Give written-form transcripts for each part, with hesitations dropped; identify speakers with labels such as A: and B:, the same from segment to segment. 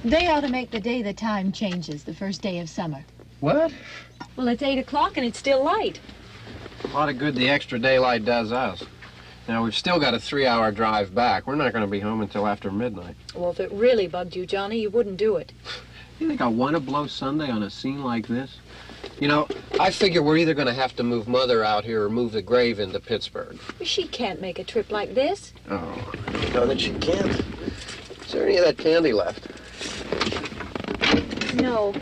A: They ought to make the day the time changes, the first day of summer.
B: What?
C: Well, it's 8 o'clock and it's still light.
B: A lot of good the extra daylight does us. Now, we've still got a 3-hour drive back. We're not going to be home until after midnight.
C: Well, if it really bugged you, Johnny, you wouldn't do it.
B: You think I want to blow Sunday on a scene like this? You know, I figure we're either going to have to move Mother out here or move the grave into Pittsburgh.
C: She can't make a trip like this.
B: Oh, you know that she can't. Is there any of that candy left?
C: No.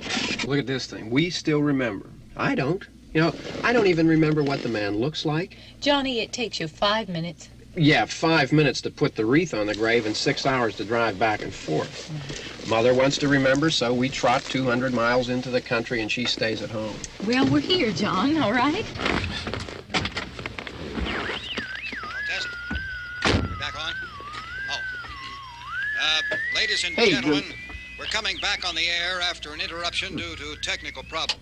B: Look at this thing. We still remember. I don't. You know, I don't even remember what the man looks like.
A: Johnny, it takes you 5 minutes.
B: Yeah, 5 minutes to put the wreath on the grave and 6 hours to drive back and forth. Mother wants to remember, so we trot 200 miles into the country and she stays at home.
A: Well, we're here, John, all right?
D: Test. We're back on? Oh. Ladies and gentlemen, we're coming back on the air after an interruption due to technical problem.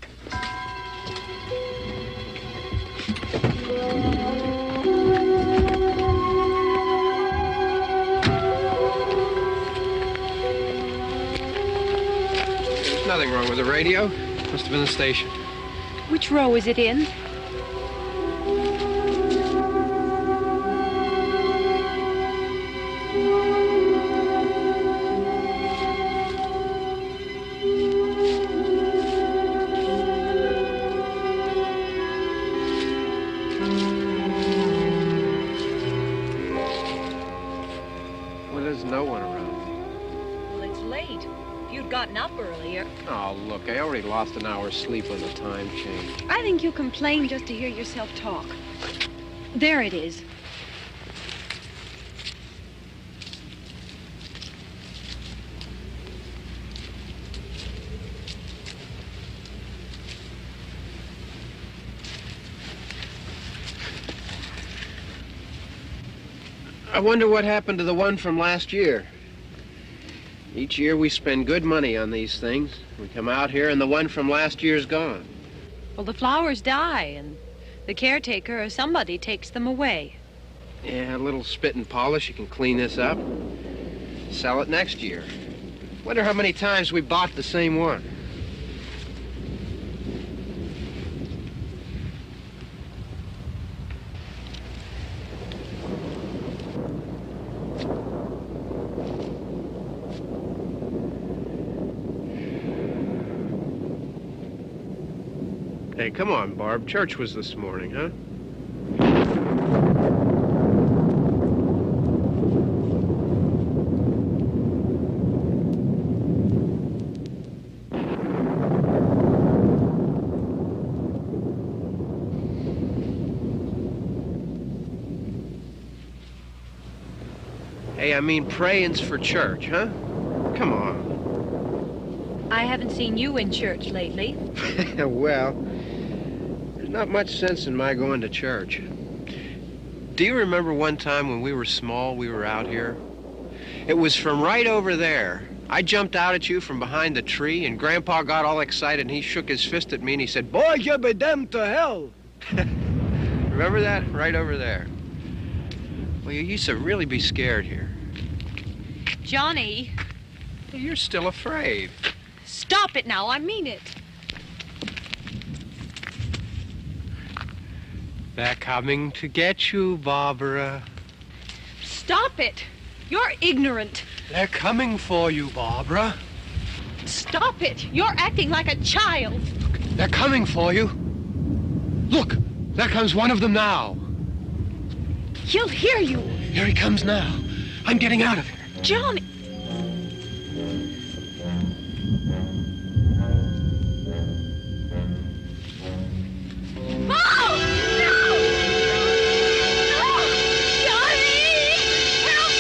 B: There's nothing wrong with the radio. Must have been the station.
C: Which row is it in?
B: Well, there's no one around.
C: Well, it's late. If you'd gotten up earlier.
B: Oh, look, I already lost an hour's sleep when the time changed.
E: I think you complain just to hear yourself talk. There it is.
B: I wonder what happened to the one from last year. Each year we spend good money on these things. We come out here and the one from last year's gone.
C: Well, the flowers die, and the caretaker or somebody takes them away.
B: Yeah, a little spit and polish, you can clean this up. Sell it next year. Wonder how many times we bought the same one. Hey, come on, Barb. Church was this morning, huh? Hey, I mean praying's for church, huh? Come on.
E: I haven't seen you in church lately.
B: Well, there's not much sense in my going to church. Do you remember one time when we were small, we were out here? It was from right over there. I jumped out at you from behind the tree, and Grandpa got all excited, and he shook his fist at me, and he said, "Boy, you'll be damned to hell." Remember that? Right over there. Well, you used to really be scared here.
C: Johnny,
B: You're still afraid.
C: stop it now. I mean it.
B: They're coming to get you, Barbara.
C: Stop it. You're ignorant.
B: They're coming for you, Barbara.
C: Stop it. You're acting like a child.
B: They're coming for you. Look, there comes one of them now.
C: He'll hear you.
B: Here he comes now. I'm getting out of here.
C: Johnny. Oh! No! No! Johnny! Help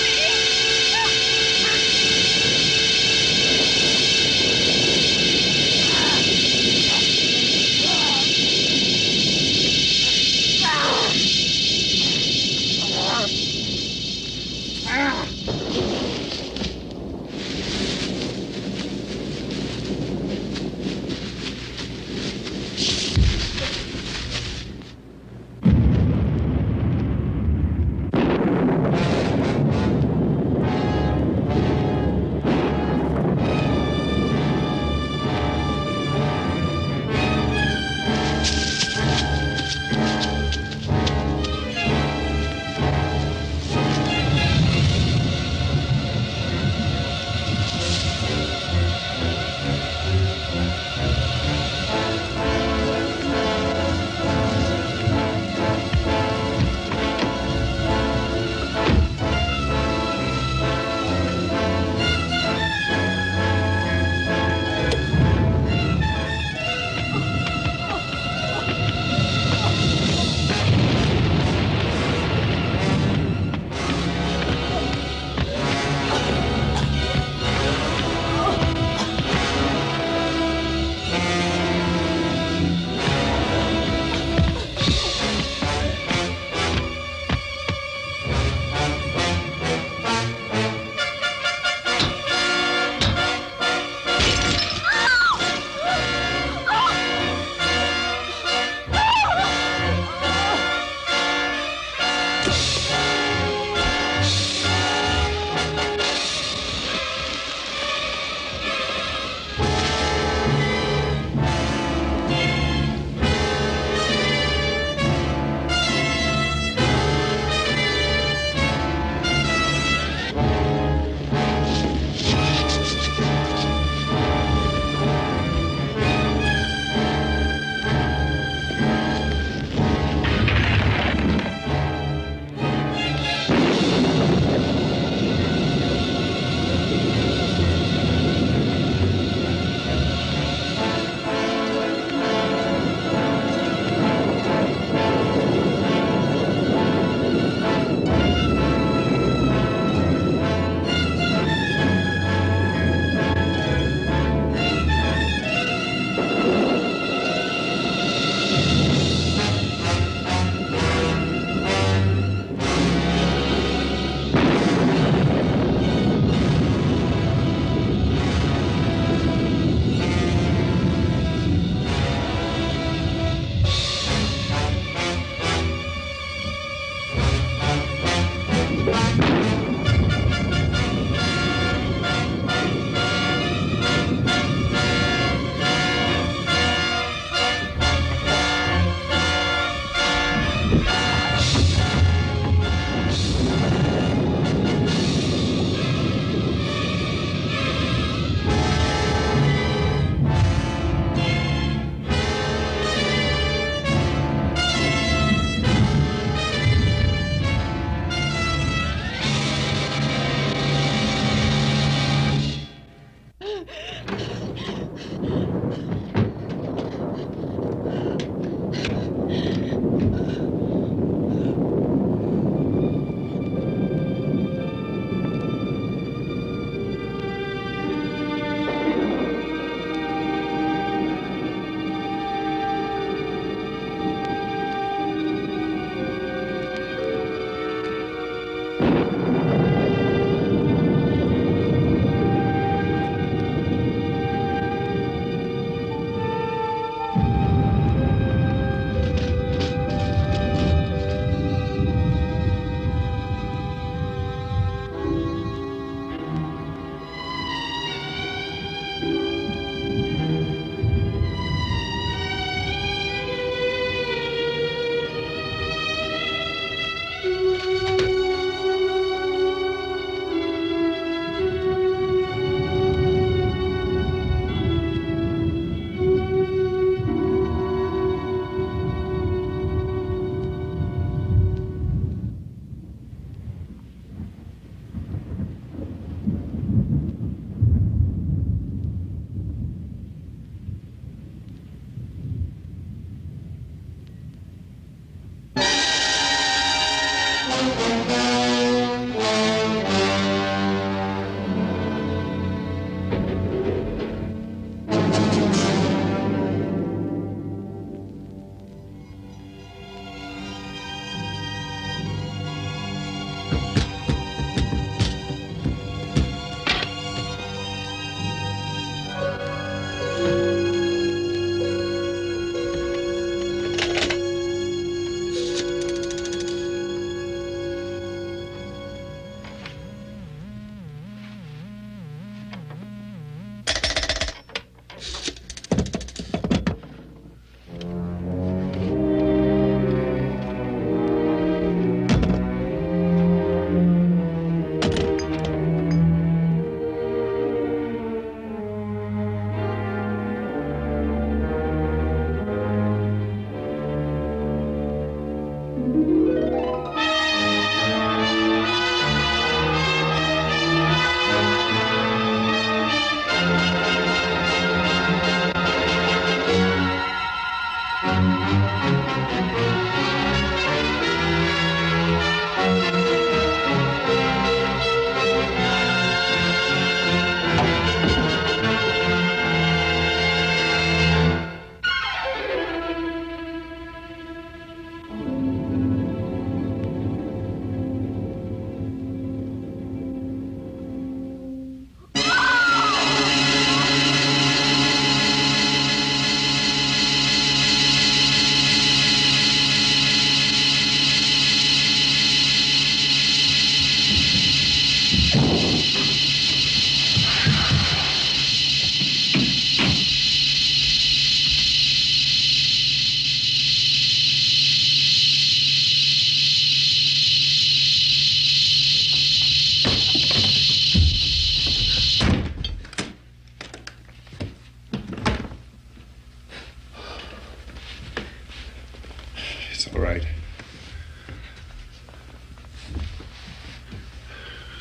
F: It's all right.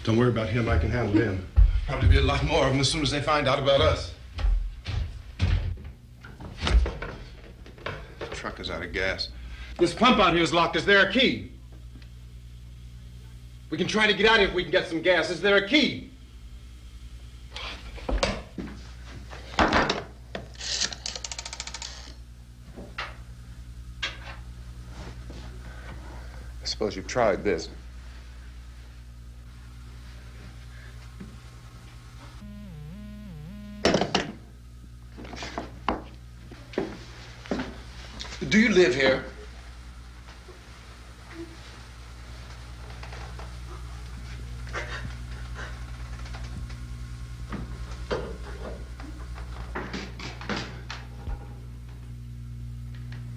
F: Don't worry about him. I can handle him. Probably be a lot more of them as soon as they find out about us. The truck is out of gas. This pump out here is locked. Is there a key? We can try to get out here if we can get some gas. Is there a key? I suppose you've tried this. Do you live here?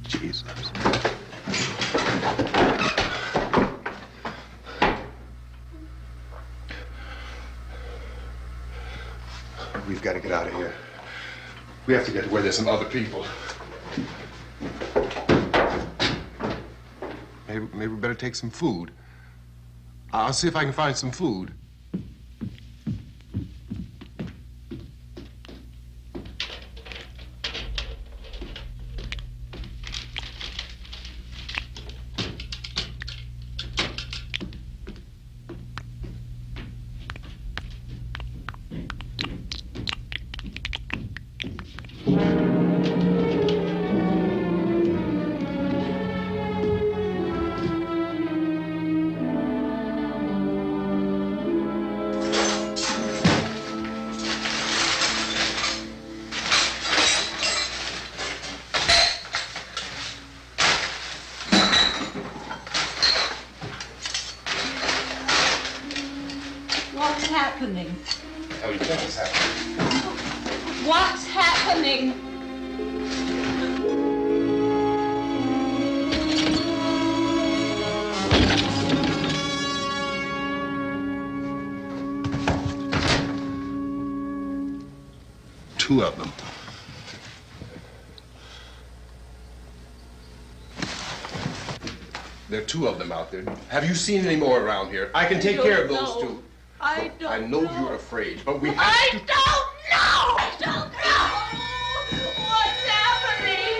F: Jesus. We've got to get out of here. We have to get to where there's some other people. Maybe we better take some food. I'll see if I can find some food.
A: What's happening?
F: How do you think it's happening?
A: What's happening?
F: Two of them. There are two of them out there. Have you seen any more around here? I can take care of those two.
A: I don't
F: I know you're afraid, but we have
A: I
F: to...
A: don't know! I don't know! What's happening?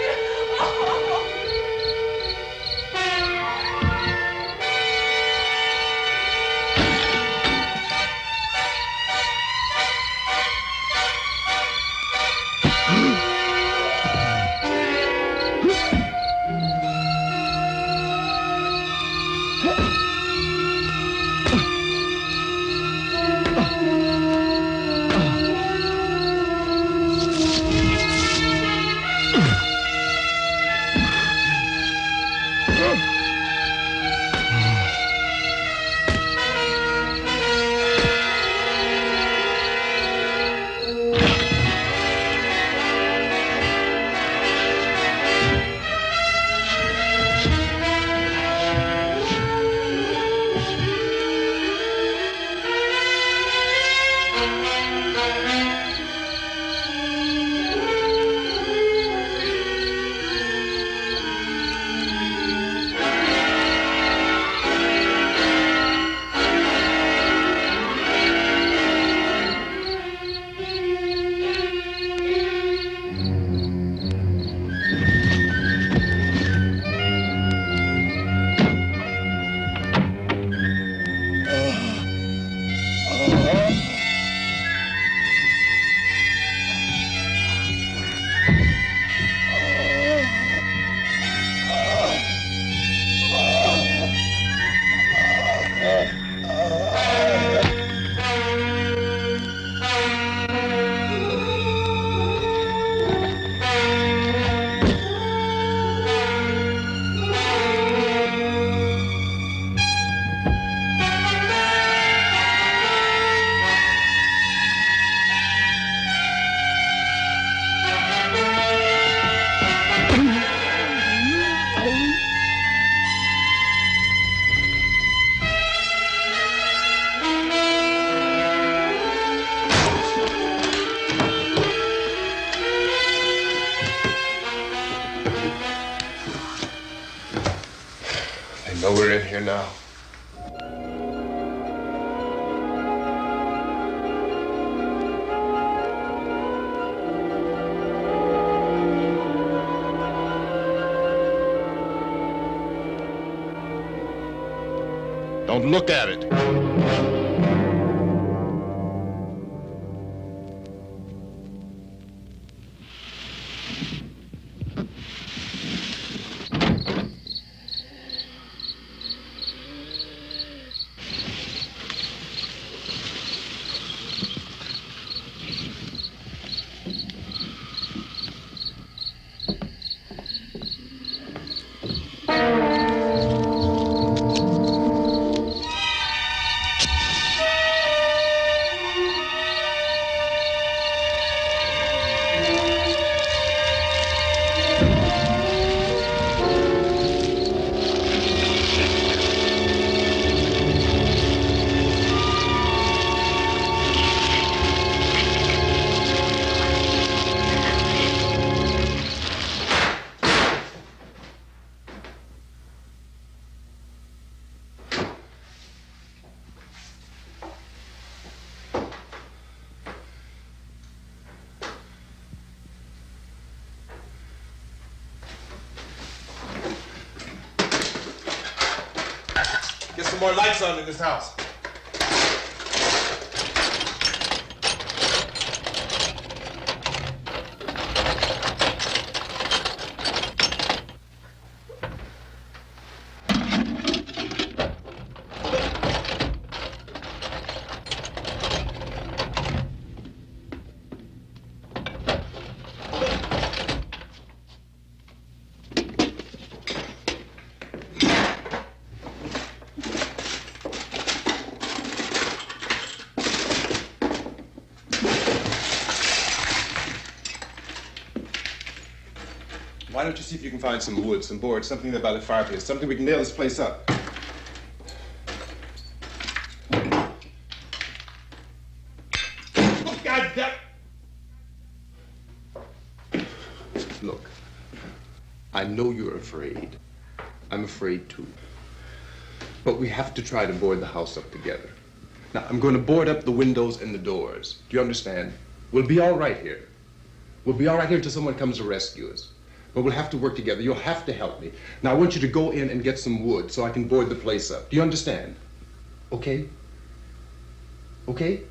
F: know we're in here now. Don't look at it. Get some more lights on in this house. Why don't you see if you can find some wood, some boards, something there by the fireplace, something we can nail this place up. Oh, God damn! Look, I know you're afraid. I'm afraid too. But we have to try to board the house up together. Now, I'm going to board up the windows and the doors. Do you understand? We'll be all right here. We'll be all right here until someone comes to rescue us. But we'll have to work together. You'll have to help me. Now, I want you to go in and get some wood so I can board the place up. Do you understand? Okay? Okay?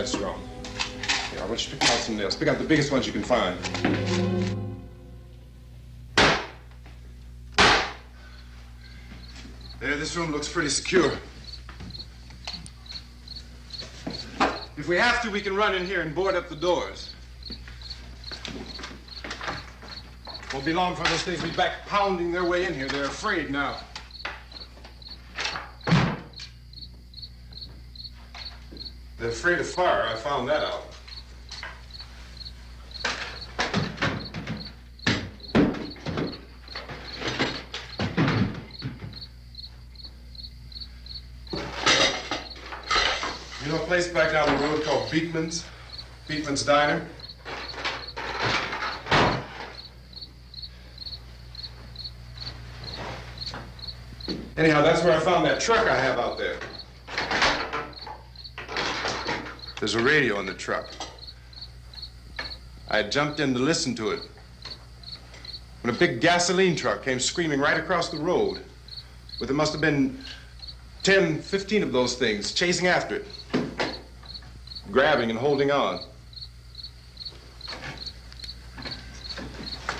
F: that's wrong. Here, I want you to pick out some nails. Pick out the biggest ones you can find. There, this room looks pretty secure. If we have to, we can run in here and board up the doors. Won't be long before those things will be back pounding their way in here. They're afraid now. They're afraid of fire. I found that out. You know a place back down the road called Beekman's? Beekman's Diner? Anyhow, that's where I found that truck I have out there. There's a radio in the truck. I had jumped in to listen to it when a big gasoline truck came screaming right across the road with there must have been 10, 15 of those things chasing after it, grabbing and holding on.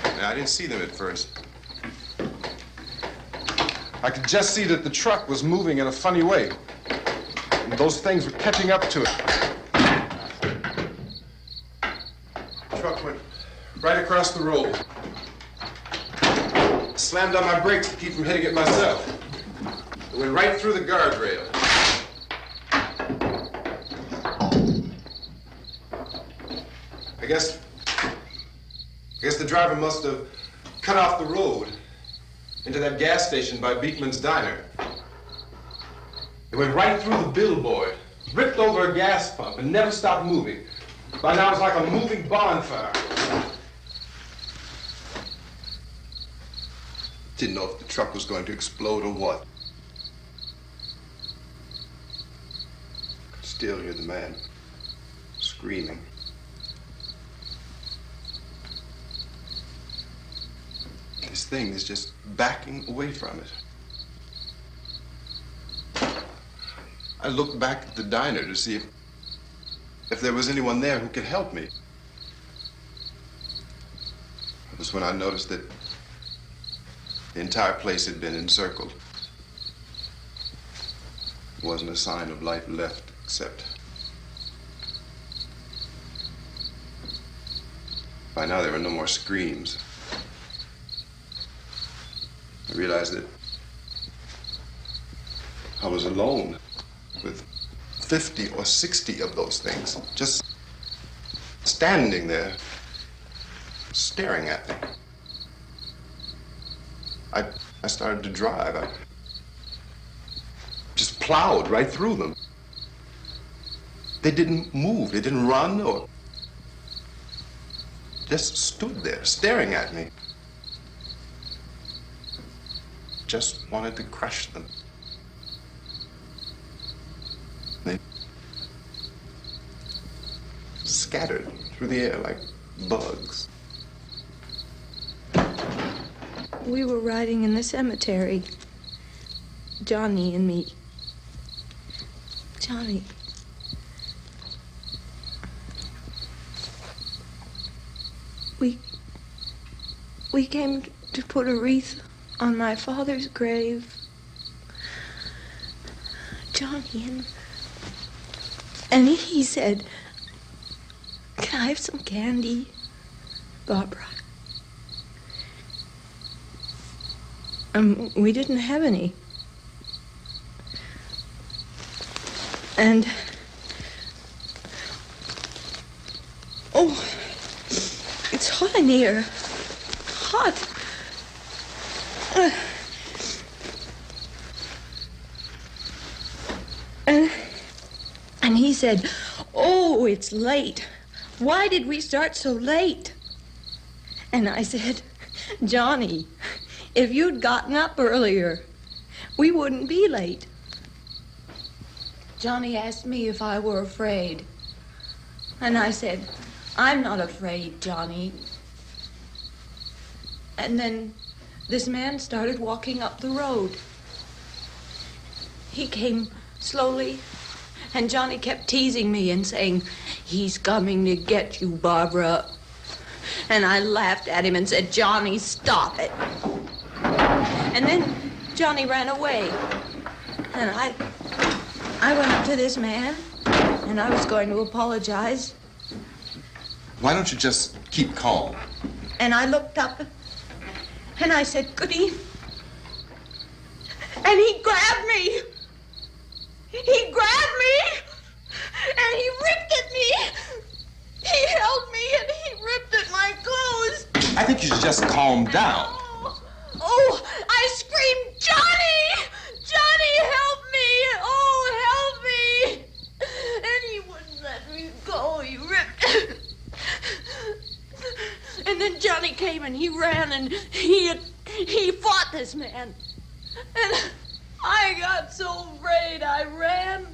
F: Now, I didn't see them at first. I could just see that the truck was moving in a funny way, and those things were catching up to it. The truck went right across the road. Slammed on my brakes to keep from hitting it myself. It went right through the guardrail. I guess the driver must have cut off the road into that gas station by Beekman's Diner. It went right through the billboard, ripped over a gas pump, and never stopped moving. By now, it's like a moving bonfire. Didn't know if the truck was going to explode or what. Could still hear the man screaming. This thing is just backing away from it. I looked back at the diner to see if there was anyone there who could help me. It was when I noticed that the entire place had been encircled. There wasn't a sign of life left except by now there were no more screams. I realized that I was alone with 50 or 60 of those things, just standing there, staring at me. I started to drive. I just plowed right through them. They didn't move, they didn't run or just stood there, staring at me. Just wanted to crush them. They scattered through the air like bugs.
G: We were riding in the cemetery, Johnny and me. Johnny. We came to put a wreath on my father's grave. Johnny, and he said, "Can I have some candy, Barbara?" We didn't have any. And oh, it's hot in here. Hot. And he said, "Oh, it's late. Why did we start so late?" And I said, "Johnny, if you'd gotten up earlier, we wouldn't be late."
A: Johnny asked me if I were afraid.
G: And I said, "I'm not afraid, Johnny." And then this man started walking up the road. He came slowly And Johnny kept teasing me and saying, "He's coming to get you, Barbara." And I laughed at him and said, "Johnny, stop it." And then Johnny ran away. And I went up to this man, and I was going to apologize.
F: Why don't you just keep calm?
G: And I looked up, and I said, "Good evening." And he grabbed me. He grabbed me, and he ripped at me. He held me, and he ripped at my clothes.
F: I think you should just calm down.
G: Oh, I screamed, "Johnny! Johnny, help me! Oh, help me!" And he wouldn't let me go. He ripped. And then Johnny came and he ran and he fought this man. And I got so afraid. I ran.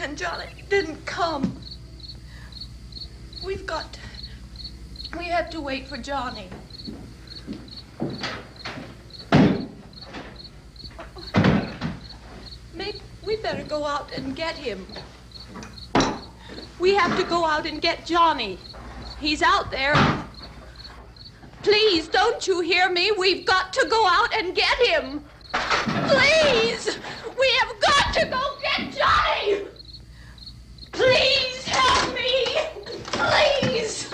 G: And Johnny didn't come. We have to wait for Johnny. Maybe we better go out and get him. We have to go out and get Johnny. He's out there. Please, don't you hear me? We've got to go out and get him. Please! We have got to go get Johnny! Please help me! Please!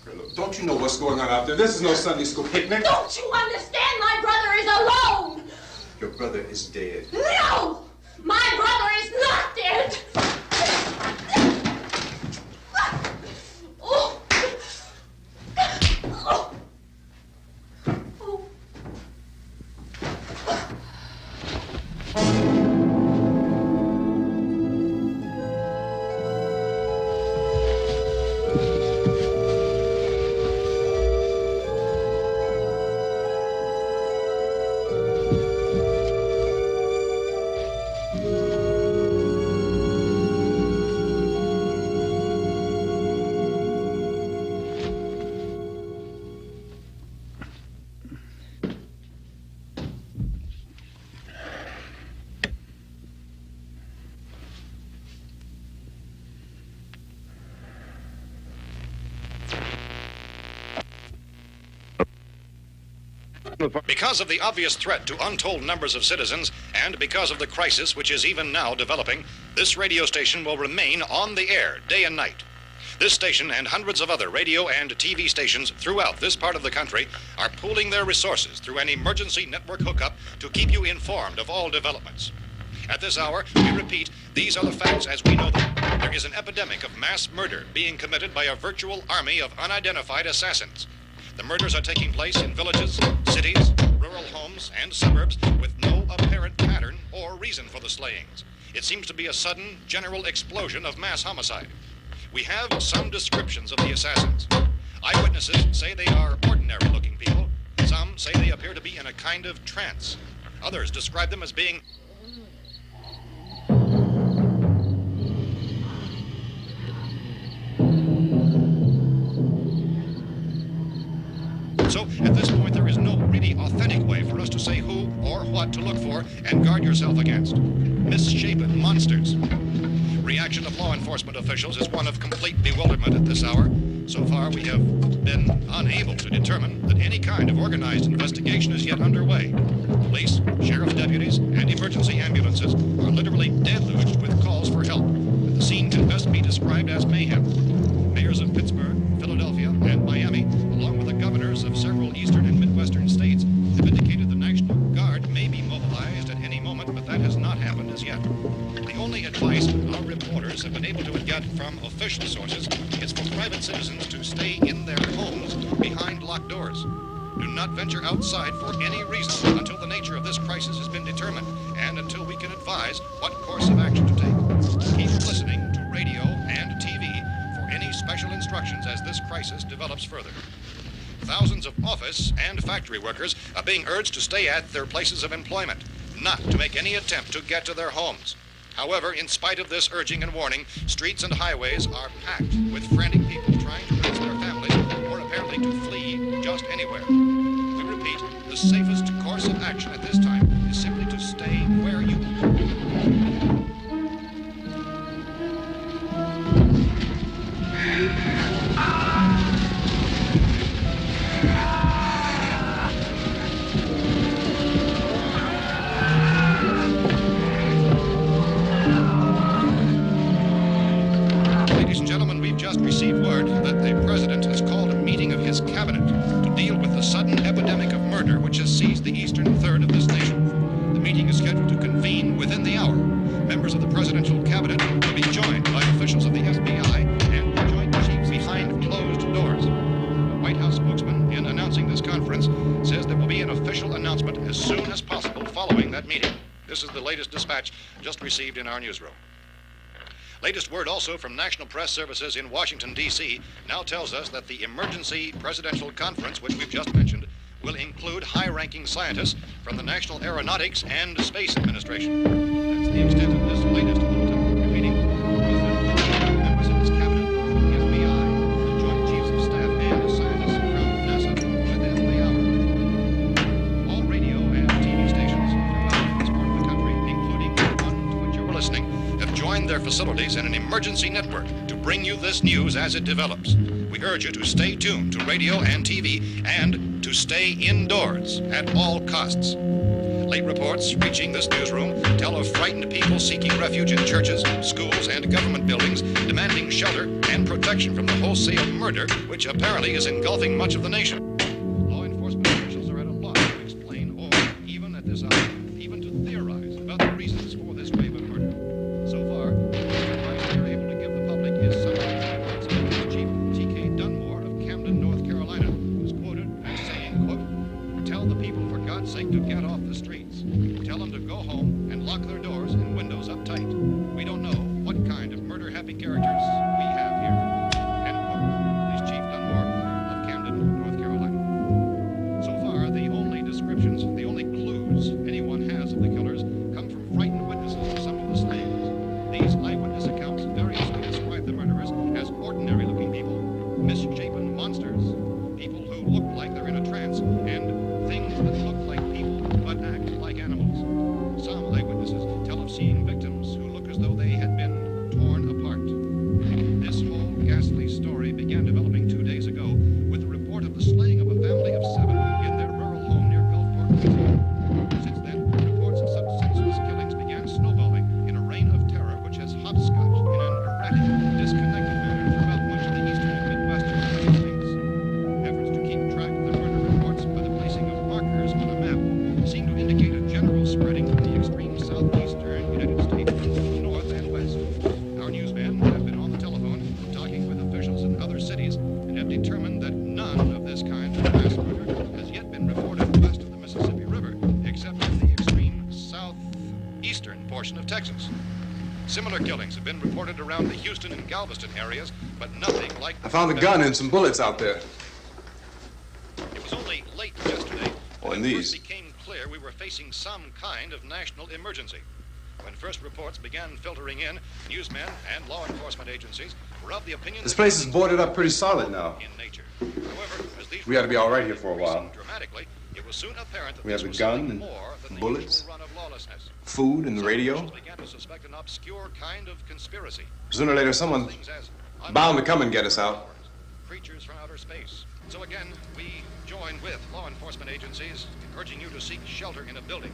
F: Look, don't you know what's going on out there? This is no Sunday school picnic.
G: Don't you understand? My brother is alone!
F: Your brother is dead.
G: No! My brother is not dead! Oh. Oh. Oh.
D: Because of the obvious threat to untold numbers of citizens, and because of the crisis which is even now developing, this radio station will remain on the air day and night. This station and hundreds of other radio and TV stations throughout this part of the country are pooling their resources through an emergency network hookup to keep you informed of all developments. At this hour, we repeat, these are the facts as we know them. There is an epidemic of mass murder being committed by a virtual army of unidentified assassins. The murders are taking place in villages, cities, rural homes, and suburbs with no apparent pattern or reason for the slayings. It seems to be a sudden, general explosion of mass homicide. We have some descriptions of the assassins. Eyewitnesses say they are ordinary-looking people. Some say they appear to be in a kind of trance. Others describe them as being So, at this point, there is no really authentic way for us to say who or what to look for and guard yourself against. Misshapen monsters. Reaction of law enforcement officials is one of complete bewilderment at this hour. So far, we have been unable to determine that any kind of organized investigation is yet underway. Police, sheriff's deputies, and emergency ambulances are literally deluged with calls for help. The scene can best be described as mayhem. Mayors of Pittsburgh, Philadelphia, and Miami, along with the governors of several eastern and midwestern states, have indicated the National Guard may be mobilized at any moment, but that has not happened as yet. The only advice our reporters have been able to get from official sources is for private citizens to stay in their homes behind locked doors. Do not venture outside for any reason until the nature of this crisis has been determined and until we can advise what course of action to take. Keep listening to radio and TV for any special instructions as this crisis develops further. Thousands of office and factory workers are being urged to stay at their places of employment, not to make any attempt to get to their homes. However, in spite of this urging and warning, streets and highways are packed with frantic people trying to reach their families or apparently to flee just anywhere. We repeat, the safest course FBI president has called a meeting of his cabinet to deal with the sudden epidemic of murder which has seized the eastern third of this nation. The meeting is scheduled to convene within the hour. Members of the presidential cabinet will be joined by officials of the FBI and the joint chiefs behind closed doors. The White House spokesman, in announcing this conference, says there will be an official announcement as soon as possible following that meeting. This is the latest dispatch just received in our newsroom. Latest word also from National Press Services in Washington, D.C. now tells us that the emergency presidential conference, which we've just mentioned, will include high-ranking scientists from the National Aeronautics and Space Administration. That's the extent of this latest bulletin. Repeating, members of his cabinet, the FBI, the Joint Chiefs of Staff, and scientists from NASA within the hour. All radio and TV stations throughout this part of the country, including the one to which you're listening, have joined their facilities in an emergency network to bring you this news as it develops. We urge you to stay tuned to radio and TV and to stay indoors at all costs. Late reports reaching this newsroom tell of frightened people seeking refuge in churches, schools, and government buildings, demanding shelter and protection from the wholesale murder which apparently is engulfing much of the nation. Law enforcement officials are at a loss to explain or, even at this hour, even to theorize about the reasons for this wave of murder. So far, the advice they're able to give the public is somewhat Chief T.K. Dunmore of Camden, North Carolina, was quoted as saying, quote, "Tell the people, for God's sake, to get off the streets. Tell them to go home and lock their doors and windows up tight. We don't know what kind of murder-happy characters we have here." End quote. This Chief Dunmore of Camden, North Carolina. So far, the only descriptions, the only clues anyone has of the killers come from frightened witnesses of some of the slayings. These eyewitness accounts variously describe the murderers as ordinary-looking people, misshapen monsters, people who look like they're in a trance, and things that look like people but act like animals. Some eyewitnesses tell of seeing victims who look as though they had been torn apart. This whole ghastly story began developing 2 days ago with the report of the slaying of a family of 7 in their rural home near Gulfport, Louisiana. Since then, reports of such senseless killings began snowballing in a reign of terror which has hopscotched in an erratic, disconnected manner throughout much of the eastern and midwestern United States. Efforts to keep track of the murder reports by the placing of markers on a map seem to indicate a general spreading from the extreme southeastern United States to the north and west. Our newsmen have been on the telephone talking with officials in other cities and have determined that none of this kind of mass murder has yet been reported west of the Mississippi River, except in the extreme southeastern portion of Texas. Similar killings have been reported around the Houston and Galveston areas, but nothing like...
F: I found a gun and some bullets out there.
D: It was only late yesterday
F: Oh,
D: when
F: and
D: it
F: these.
D: first became clear we were facing some kind of national emergency. When first reports began filtering in, newsmen and law enforcement agencies were of the opinion
F: This
D: that
F: place is boarded up pretty solid now.
D: in nature. However, as these
F: We ought to be all right here for a
D: increased
F: while.
D: dramatically, it was soon apparent that
F: We have
D: this
F: the
D: was
F: gun
D: something
F: and
D: more than the
F: bullets.
D: usual run of lawlessness.
F: Food and the
D: Some
F: radio.
D: officials began to suspect an obscure kind of conspiracy.
F: Sooner or later, someone's
D: Things as
F: bound to come and get us out.
D: creatures from outer space. So again, we join with law enforcement agencies in urging you to seek shelter in a building.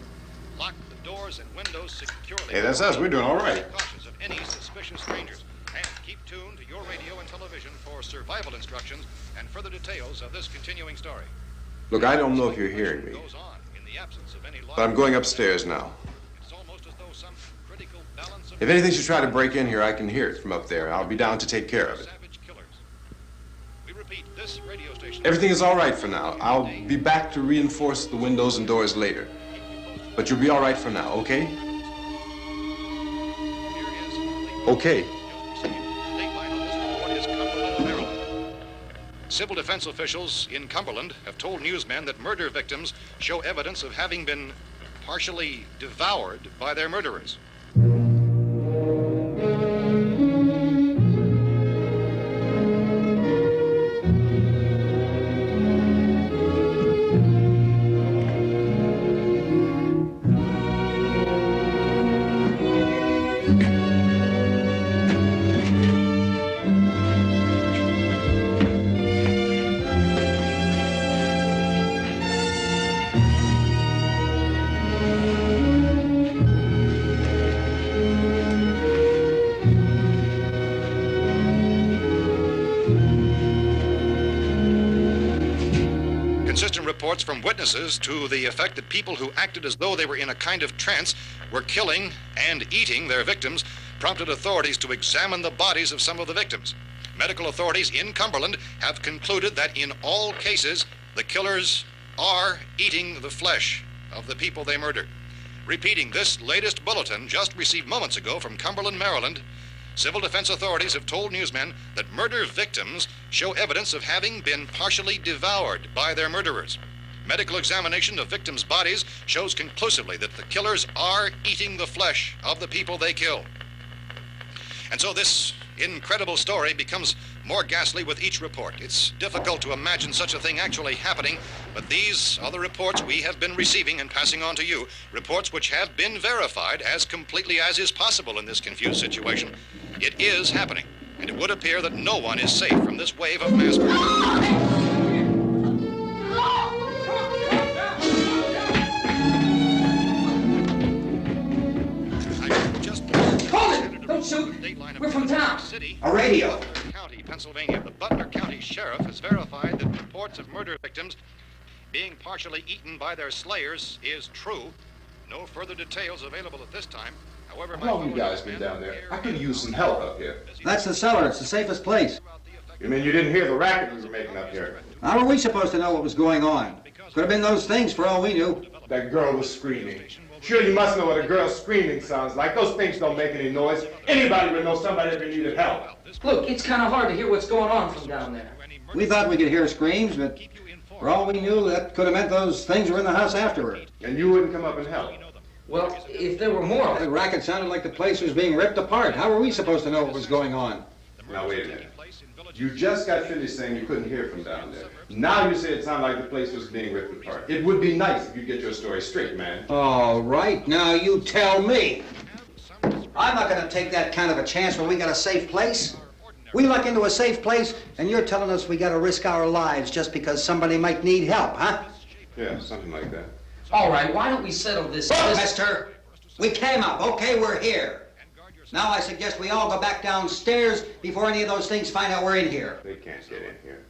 D: Lock the doors and windows securely.
F: Hey, that's us. We're doing all right.
D: Cautious of any suspicious strangers. And keep tuned to your radio and television for survival instructions and further details of this continuing story.
F: Look, I don't know if you're hearing me,
D: Goes on in the absence of any law.
F: but I'm going upstairs now.
D: It's almost as though some critical balance of
F: If anything should try to break in here, I can hear it from up there. I'll be down to take care of it.
D: savage killers. We repeat, this radio station.
F: Everything is all right for now. I'll be back to reinforce the windows and doors later. But you'll be all right for now, okay? Okay.
D: Dateline on this report is Cumberland, Maryland. Civil defense officials in Cumberland have told newsmen that murder victims show evidence of having been partially devoured by their murderers. reports from witnesses to the effect that people who acted as though they were in a kind of trance were killing and eating their victims prompted authorities to examine the bodies of some of the victims. Medical authorities in Cumberland have concluded that in all cases, the killers are eating the flesh of the people they murdered. Repeating this latest bulletin just received moments ago from Cumberland, Maryland, civil defense authorities have told newsmen that murder victims show evidence of having been partially devoured by their murderers. Medical examination of victims' bodies shows conclusively that the killers are eating the flesh of the people they kill. And so this incredible story becomes more ghastly with each report. It's difficult to imagine such a thing actually happening, but these are the reports we have been receiving and passing on to you, reports which have been verified as completely as is possible in this confused situation. It is happening, and it would appear that no one is safe from this wave of mass murder.
H: Don't shoot. We're from town.
D: A
H: radio.
D: County, Pennsylvania. The Butler County Sheriff has verified that reports of murder victims being partially eaten by their slayers is true. No further details available at this time. However,
F: How long have you guys been down there? I could use some help up here.
I: That's the cellar. It's the safest place.
F: You mean you didn't hear the racket we were making up here?
I: How were we supposed to know what was going on? Could have been those things for all we knew.
F: That girl was screaming. Sure, you must know what a girl screaming sounds like. Those things don't make any noise. Anybody would know somebody ever needed help.
H: Look, it's kind of hard to hear what's going on from down there.
I: We thought we could hear screams, but for all we knew, that could have meant those things were in the house afterward.
F: And you wouldn't come up and help?
H: Well, if there were more...
I: The racket sounded like the place was being ripped apart. How were we supposed to know what was going on?
F: Now, wait a minute. You just got finished saying you couldn't hear from down there. Now you say it sounded like the place was being ripped apart. It would be nice if you get your story straight, man.
I: All right, now you tell me. I'm not going to take that kind of a chance when we got a safe place. We luck into a safe place, and you're telling us we got to risk our lives just because somebody might need help, huh?
F: Yeah, something like that.
H: All right, why don't we settle this...
I: Look, mister, we came up, okay, we're here. Now I suggest we all go back downstairs before any of those things find out we're in here.
F: They can't get in here.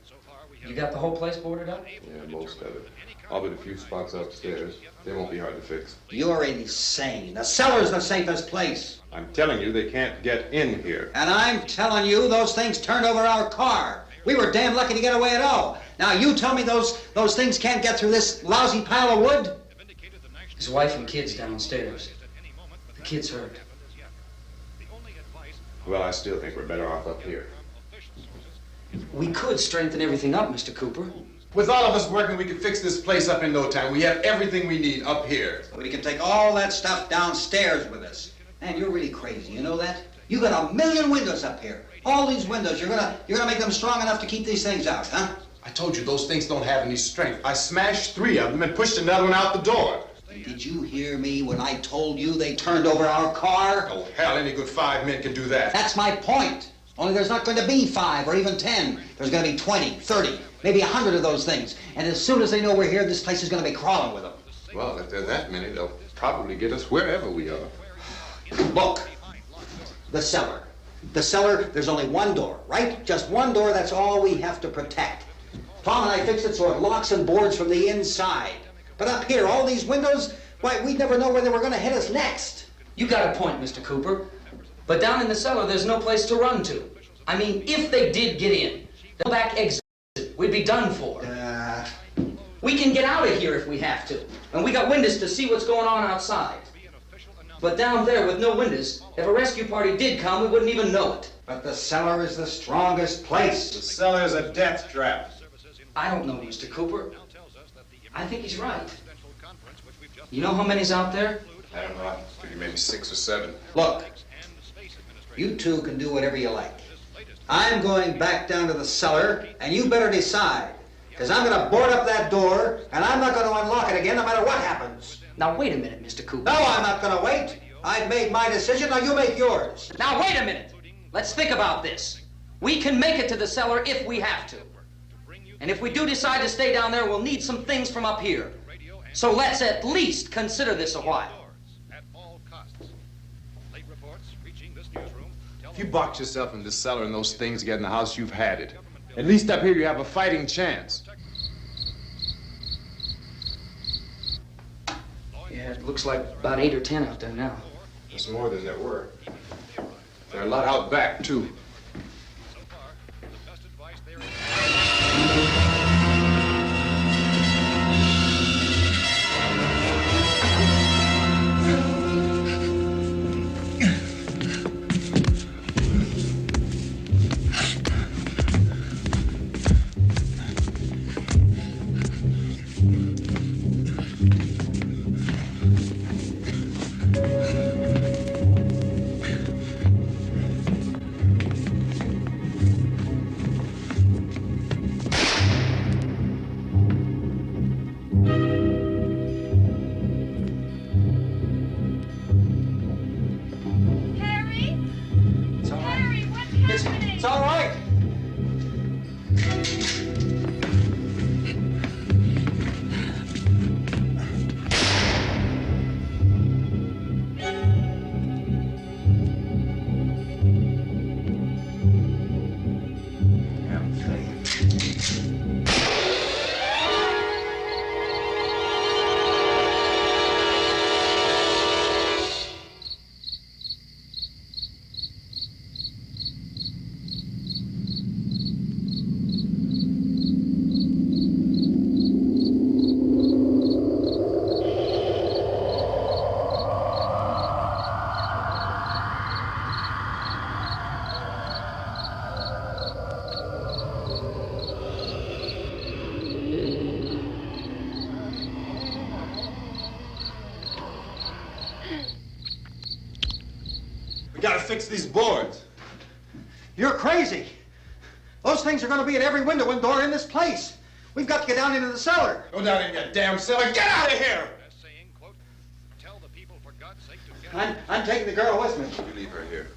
H: You got the whole place boarded up?
F: Yeah, most of it. All but a few spots upstairs. They won't be hard to fix.
I: You're insane. The cellar's the safest place.
F: I'm telling you, they can't get in here.
I: And I'm telling you, those things turned over our car. We were damn lucky to get away at all. Now you tell me those things can't get through this lousy pile of wood?
H: His wife and kids downstairs. The kid's hurt.
F: Well, I still think we're better off up here.
H: We could strengthen everything up, Mr. Cooper.
F: With all of us working, we could fix this place up in no time. We have everything we need up here.
I: We can take all that stuff downstairs with us. Man, you're really crazy, you know that? You got 1,000,000 windows up here. All these windows, you're gonna make them strong enough to keep these things out, huh?
F: I told you, those things don't have any strength. I smashed 3 of them and pushed another one out the door.
I: Did you hear me when I told you they turned over our car?
F: Oh, hell, any good 5 men can do that.
I: That's my point. Only there's not going to be 5 or even 10. There's going to be 20, 30, maybe 100 of those things. And as soon as they know we're here, this place is going to be crawling with them.
F: Well, if there are that many, they'll probably get us wherever we are.
I: Look, the cellar. The cellar, there's only one door, right? Just one door, that's all we have to protect. Tom and I fixed it so it locks and boards from the inside. But up here, all these windows, why, we'd never know where they were going to hit us next.
H: You got a point, Mr. Cooper. But down in the cellar, there's no place to run to. I mean, if they did get in, the back exit, we'd be done for. We can get out of here if we have to. And we got windows to see what's going on outside. But down there with no windows, if a rescue party did come, we wouldn't even know it.
I: But the cellar is the strongest place.
F: The cellar is a death trap.
H: I don't know, Mr. Cooper. I think he's right. You know how many's out there?
F: I don't know. I figure maybe 6 or 7.
I: Look, you two can do whatever you like. I'm going back down to the cellar, and you better decide. Because I'm going to board up that door, and I'm not going to unlock it again no matter what happens.
H: Now, wait a minute, Mr. Cooper.
I: No, I'm not going to wait. I've made my decision, now you make yours.
H: Now, wait a minute. Let's think about this. We can make it to the cellar if we have to. And if we do decide to stay down there, we'll need some things from up here. So let's at least consider this a while.
F: If you box yourself in this cellar and those things get in the house, you've had it. At least up here you have a fighting chance.
H: Yeah, it looks like about 8 or 10 out there now.
F: There's more than there were. There are a lot out back, too.
I: It's all right.
J: We gotta fix these boards.
I: You're crazy. Those things are going to be at every window and door in this place. We've got to get down into the cellar.
J: Go down in your damn cellar. Get out of here!
I: I'm taking the girl with me.
J: You leave her here.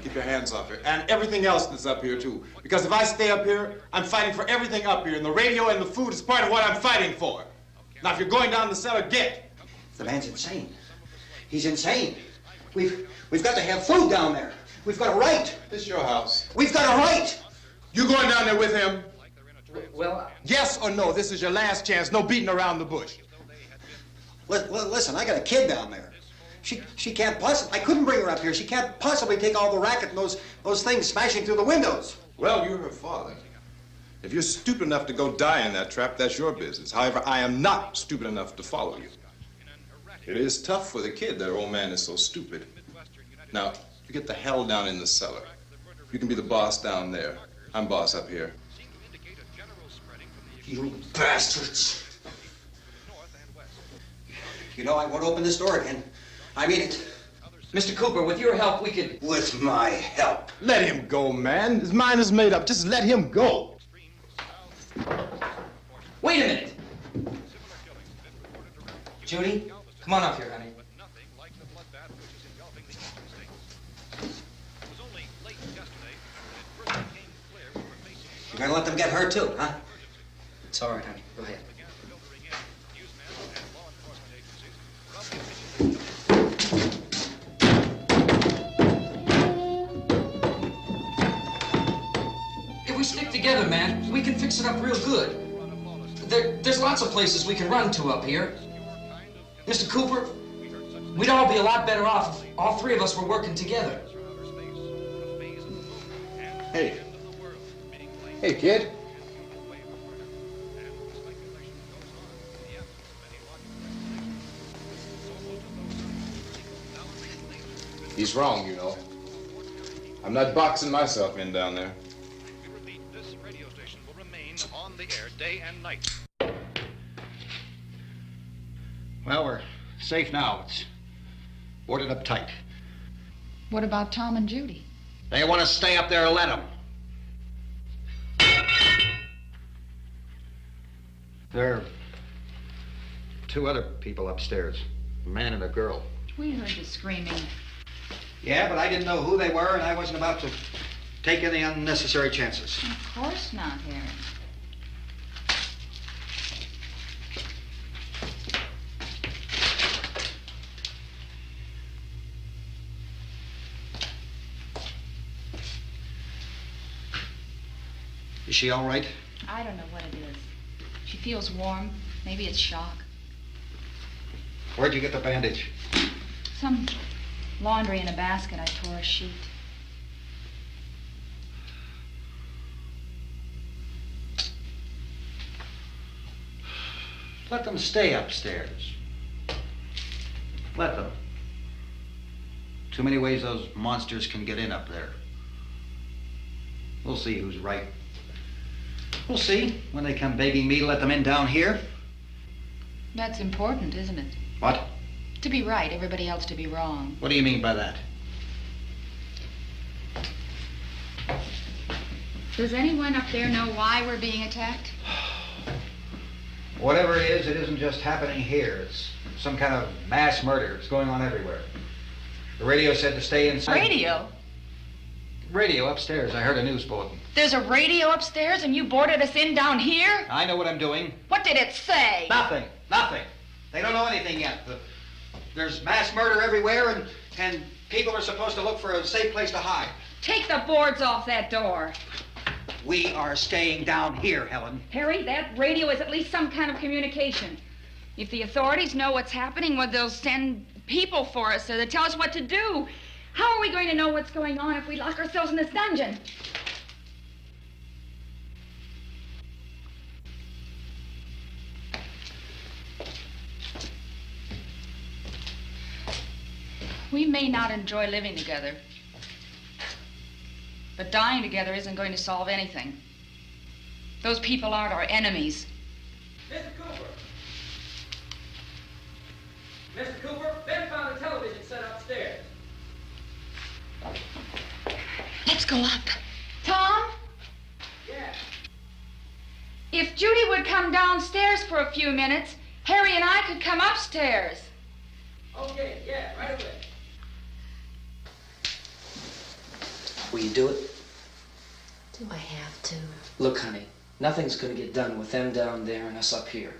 J: Keep your hands off her. And everything else that's up here, too. Because if I stay up here, I'm fighting for everything up here. And the radio and the food is part of what I'm fighting for. Now, if you're going down the cellar, get.
I: The man's insane. He's insane. We've got to have food down there. We've got a right.
J: This is your house.
I: We've got a right.
J: You going down there with him?
H: Well,
J: Yes or no? This is your last chance. No beating around the bush.
I: Listen, I got a kid down there. She can't possibly. I couldn't bring her up here. She can't possibly take all the racket and those things smashing through the windows.
J: Well, you're her father. If you're stupid enough to go die in that trap, that's your business. However, I am not stupid enough to follow you. It is tough for the kid that old man is so stupid. Now, you get the hell down in the cellar. You can be the boss down there. I'm boss up here.
I: You bastards. You know, I won't open this door again. I mean it.
H: Mr. Cooper, with your help, we could...
I: With my help.
J: Let him go, man. His mind is made up. Just let him go.
H: Wait a minute. Judy, come on up here, honey.
I: You're gonna let them get hurt too, huh?
H: It's all right, honey. Go ahead. If we stick together, man, we can fix it up real good. There's lots of places we can run to up here. Mr. Cooper, we'd all be a lot better off if all three of us were working together.
B: Hey. Hey, kid.
J: He's wrong, you know. I'm not boxing myself in down there.
D: This radio station will remain on the air day and night.
I: Well, we're safe now. It's boarded up tight.
A: What about Tom and Judy?
I: They want to stay up there, let them. There are two other people upstairs, a man and a girl.
A: We heard you screaming.
I: Yeah, but I didn't know who they were, and I wasn't about to take any unnecessary chances.
A: Of course not, Harry.
I: Is she all right?
A: I don't know what it is. She feels warm. Maybe it's shock.
I: Where'd you get the bandage?
E: Some laundry in a basket. I tore a sheet.
I: Let them stay upstairs. Let them. Too many ways those monsters can get in up there. We'll see who's right. We'll see when they come begging me to let them in down here.
E: That's important, isn't it?
I: What?
E: To be right, everybody else to be wrong.
I: What do you mean by that?
E: Does anyone up there know why we're being attacked?
I: Whatever it isn't just happening here. It's some kind of mass murder. It's going on everywhere. The radio said to stay inside.
E: Radio?
I: Radio upstairs. I heard a news bulletin.
E: There's a radio upstairs and you boarded us in down here?
I: I know what I'm doing.
E: What did it say?
I: Nothing. They don't know anything yet. There's mass murder everywhere and people are supposed to look for a safe place to hide.
E: Take the boards off that door.
I: We are staying down here, Helen.
E: Harry, that radio is at least some kind of communication. If the authorities know what's happening, well, they'll send people for us so they tell us what to do. How are we going to know what's going on if we lock ourselves in this dungeon? We may not enjoy living together, but dying together isn't going to solve anything. Those people aren't our enemies.
H: Mr. Cooper! Mr. Cooper, Ben found a television set upstairs.
E: Let's go up. Tom?
H: Yeah.
E: If Judy would come downstairs for a few minutes, Harry and I could come upstairs.
H: Okay, yeah, right away.
K: Will you do it?
A: Do I have to?
K: Look, honey, nothing's gonna get done with them down there and us up here.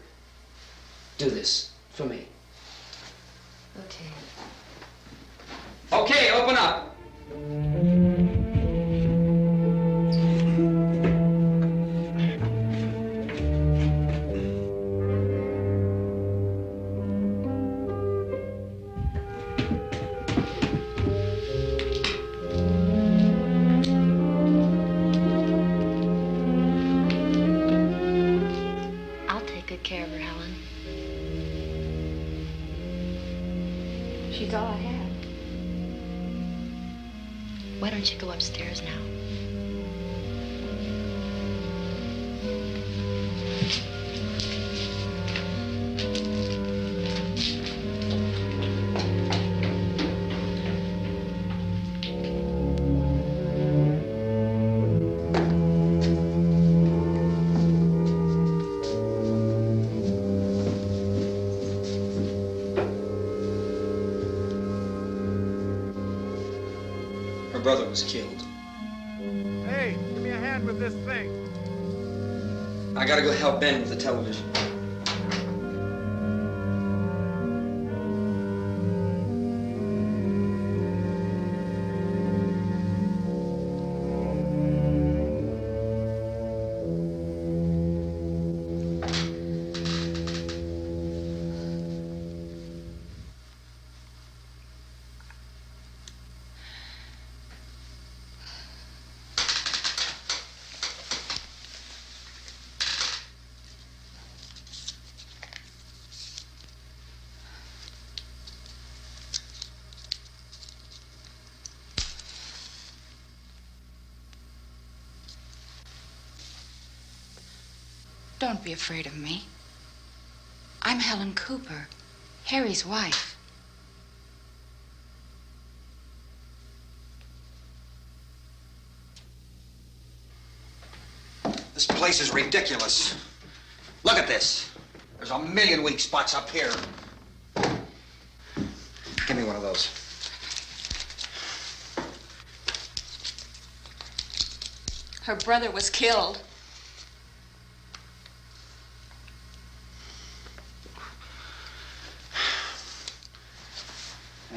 K: Do this for me.
A: Okay.
H: Okay, open up.
A: I'll take good care of her, Helen. She's all I have. Why don't you go upstairs now?
H: Her brother was killed.
L: Hey, give me a hand with this thing.
H: I gotta go help Ben with the television.
E: Don't be afraid of me. I'm Helen Cooper, Harry's wife.
I: This place is ridiculous. Look at this. There's a million weak spots up here. Give me one of those.
E: Her brother was killed.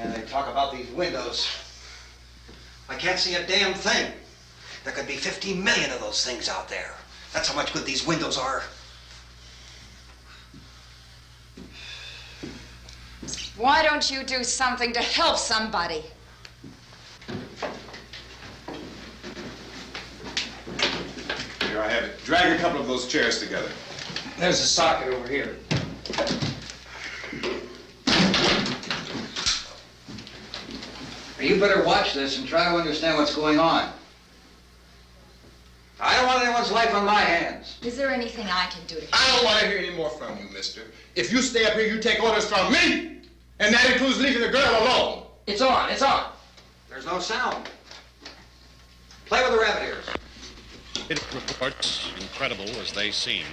I: And they talk about these windows. I can't see a damn thing. There could be 50 million of those things out there. That's how much good these windows are.
E: Why don't you do something to help somebody?
J: Here, I have it. Drag a couple of those chairs together.
H: There's a socket over here.
I: You better watch this and try to understand what's going on. I don't want anyone's life on my hands.
E: Is there anything I can do to help?
J: I don't want to hear any more from you, mister. If you stay up here, you take orders from me. And that includes leaving the girl alone.
H: It's on, it's on.
I: There's no sound. Play with the rabbit ears.
D: Reports, incredible as they seem,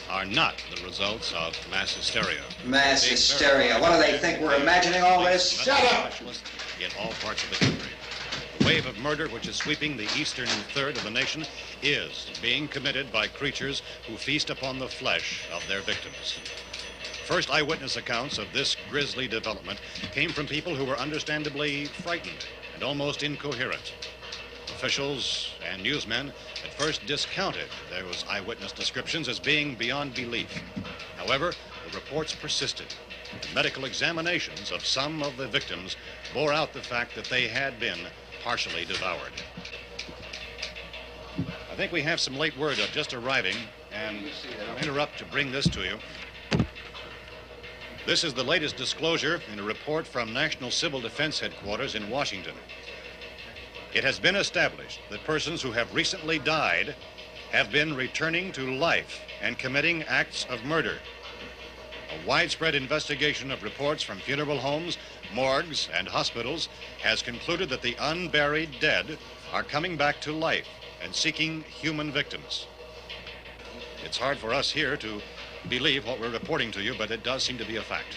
D: are not the results of mass hysteria.
I: Mass hysteria. What do they think? We're imagining all this?
J: Shut up!
D: In all parts of the country. The wave of murder which is sweeping the eastern third of the nation is being committed by creatures who feast upon the flesh of their victims. First eyewitness accounts of this grisly development came from people who were understandably frightened and almost incoherent. Officials and newsmen at first discounted those eyewitness descriptions as being beyond belief. However, the reports persisted. The medical examinations of some of the victims bore out the fact that they had been partially devoured. I think we have some late word just arriving, and I'll interrupt to bring this to you. This is the latest disclosure in a report from National Civil Defense Headquarters in Washington. It has been established that persons who have recently died have been returning to life and committing acts of murder. A widespread investigation of reports from funeral homes, morgues, and hospitals has concluded that the unburied dead are coming back to life and seeking human victims. It's hard for us here to believe what we're reporting to you, but it does seem to be a fact.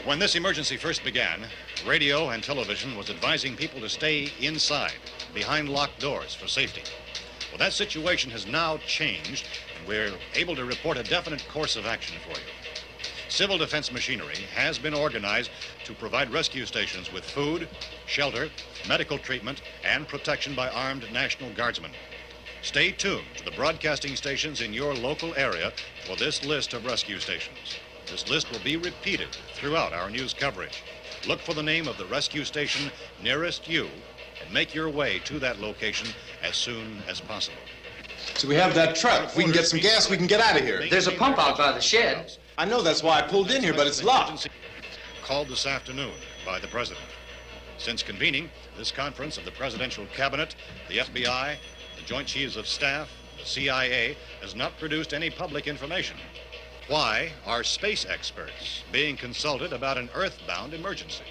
D: When this emergency first began, radio and television was advising people to stay inside, behind locked doors for safety. Well, that situation has now changed, and we're able to report a definite course of action for you. Civil defense machinery has been organized to provide rescue stations with food, shelter, medical treatment, and protection by armed National Guardsmen. Stay tuned to the broadcasting stations in your local area for this list of rescue stations. This list will be repeated throughout our news coverage. Look for the name of the rescue station nearest you and make your way to that location as soon as possible.
J: So we have that truck. If we can get some gas, we can get out of here.
H: There's a pump out by the shed.
J: I know, that's why I pulled in here, but it's locked.
D: Called this afternoon by the President. Since convening this conference of the Presidential Cabinet, the FBI, the Joint Chiefs of Staff, the CIA has not produced any public information. Why are space experts being consulted about an earthbound emergency?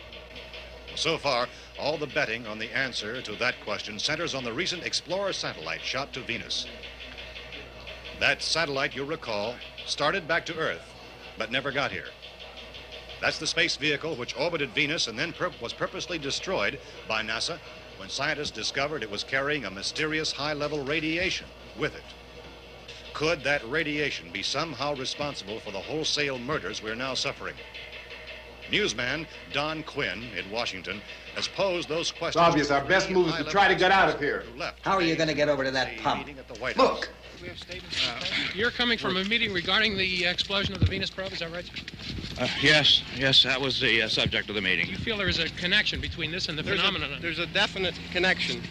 D: So far, all the betting on the answer to that question centers on the recent Explorer satellite shot to Venus. That satellite, you'll recall, started back to Earth, but never got here. That's the space vehicle which orbited Venus and then was purposely destroyed by NASA when scientists discovered it was carrying a mysterious high-level radiation with it. Could that radiation be somehow responsible for the wholesale murders we're now suffering? Newsman Don Quinn in Washington has posed those questions.
L: It's obvious our best move is to try to get out of here.
I: How are you going to get over to that pump?
D: Look!
M: You're coming from a meeting regarding the explosion of the Venus probe, is that right?
N: Yes, that was the subject of the meeting.
M: You feel there is a connection between this and the phenomenon?
O: There's a definite connection.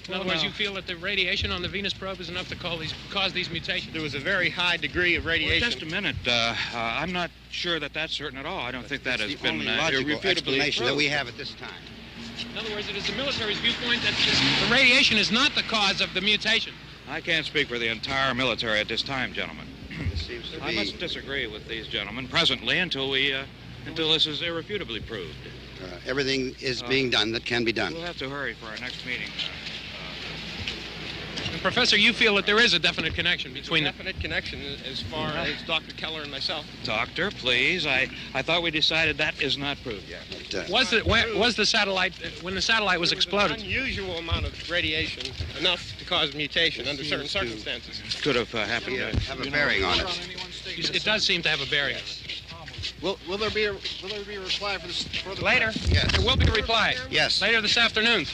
M: In other words, you feel that the radiation on the Venus probe is enough to cause these mutations?
O: There was a very high degree of radiation.
N: Well, just a minute. I'm not sure that that's certain at all. I don't think that has been
I: logical explanation that we have at this time.
M: In other words, it is the military's viewpoint that the radiation is not the cause of the mutation.
N: I can't speak for the entire military at this time, gentlemen.
I: This seems to be...
N: I must disagree with these gentlemen presently until this is irrefutably proved.
I: Everything is being done that can be done.
N: We'll have to hurry for our next meeting.
M: Professor, you feel that there is a definite connection between
O: There's a definite connection as far as Dr. Keller and myself.
N: Doctor, please. I thought we decided that is not proved yet.
M: Was the satellite, when the satellite was exploded?
O: An unusual amount of radiation, enough to cause mutation under certain circumstances.
N: Could have happened.
I: Have a bearing on it.
M: It does seem to have a bearing on it.
O: Will there be a reply for the
M: Later?
I: Yes.
M: There will be a reply.
I: Yes.
M: Later this afternoon.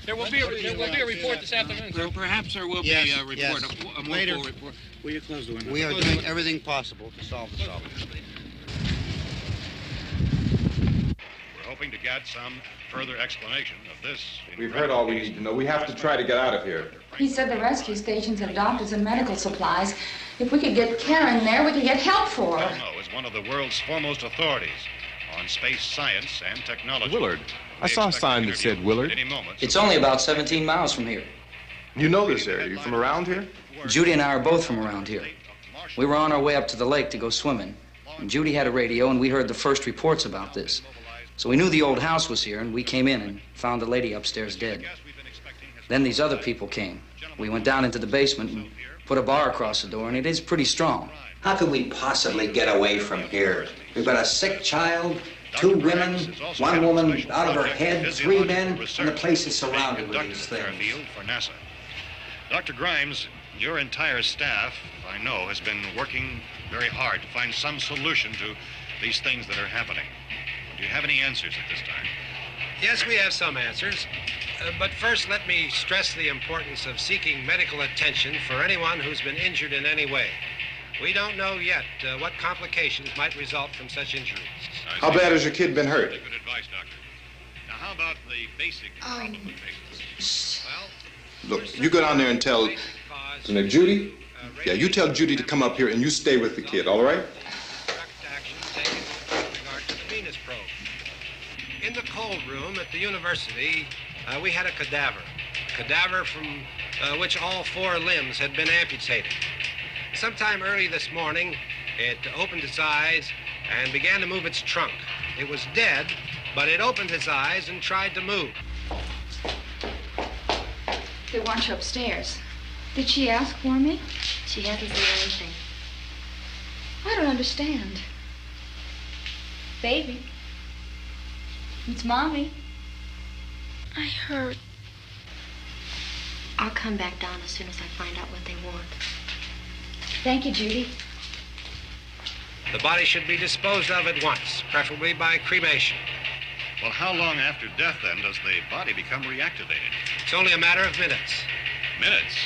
M: There will be a report this afternoon, sir.
N: Well, perhaps there will be a report,
O: yes.
N: a more
O: Later.
N: full report. Will you close the window?
O: We are doing everything possible to solve this problem.
D: We're hoping to get some further explanation of this.
J: We've heard all we need to know. We have to try to get out of here.
E: He said the rescue stations have doctors and medical supplies. If we could get care in there, we could get help for her.
D: Romero is one of the world's foremost authorities on space science and technology.
J: Willard. I saw a sign that said Willard.
H: It's only about 17 miles from here.
J: You know this area. You from around here?
H: Judy and I are both from around here. We were on our way up to the lake to go swimming, and Judy had a radio, and we heard the first reports about this. So we knew the old house was here, and we came in and found the lady upstairs dead. Then these other people came. We went down into the basement and put a bar across the door, and it is pretty strong.
I: How could we possibly get away from here? We've got a sick child, 2 women, 1 woman out of her head, 3 men, and the place is surrounded with these things.
D: For NASA. Dr. Grimes, your entire staff, I know, has been working very hard to find some solution to these things that are happening. Do you have any answers at this time?
O: Yes, we have some answers. But first, let me stress the importance of seeking medical attention for anyone who's been injured in any way. We don't know yet what complications might result from such injuries.
J: How bad has your kid been hurt?
D: Good advice, Doctor. Now, how about the basic problem with patients? Well,
J: Look, you go down there and tell... Now, Judy? Yeah, you tell Judy to come up here and you stay with the kid, all right?
O: Venus probe. In the cold room at the university, we had a cadaver from which all 4 limbs had been amputated. Sometime early this morning, it opened its eyes and began to move its trunk. It was dead, but it opened its eyes and tried to move.
E: They want you upstairs. Did she ask for me?
P: She hasn't said anything.
E: I don't understand. Baby. It's Mommy.
P: I heard. I'll come back down as soon as I find out what they want.
E: Thank you, Judy.
O: The body should be disposed of at once, preferably by cremation.
D: well, how long after death, then, does the body become reactivated?
O: It's only a matter of minutes.
D: Minutes?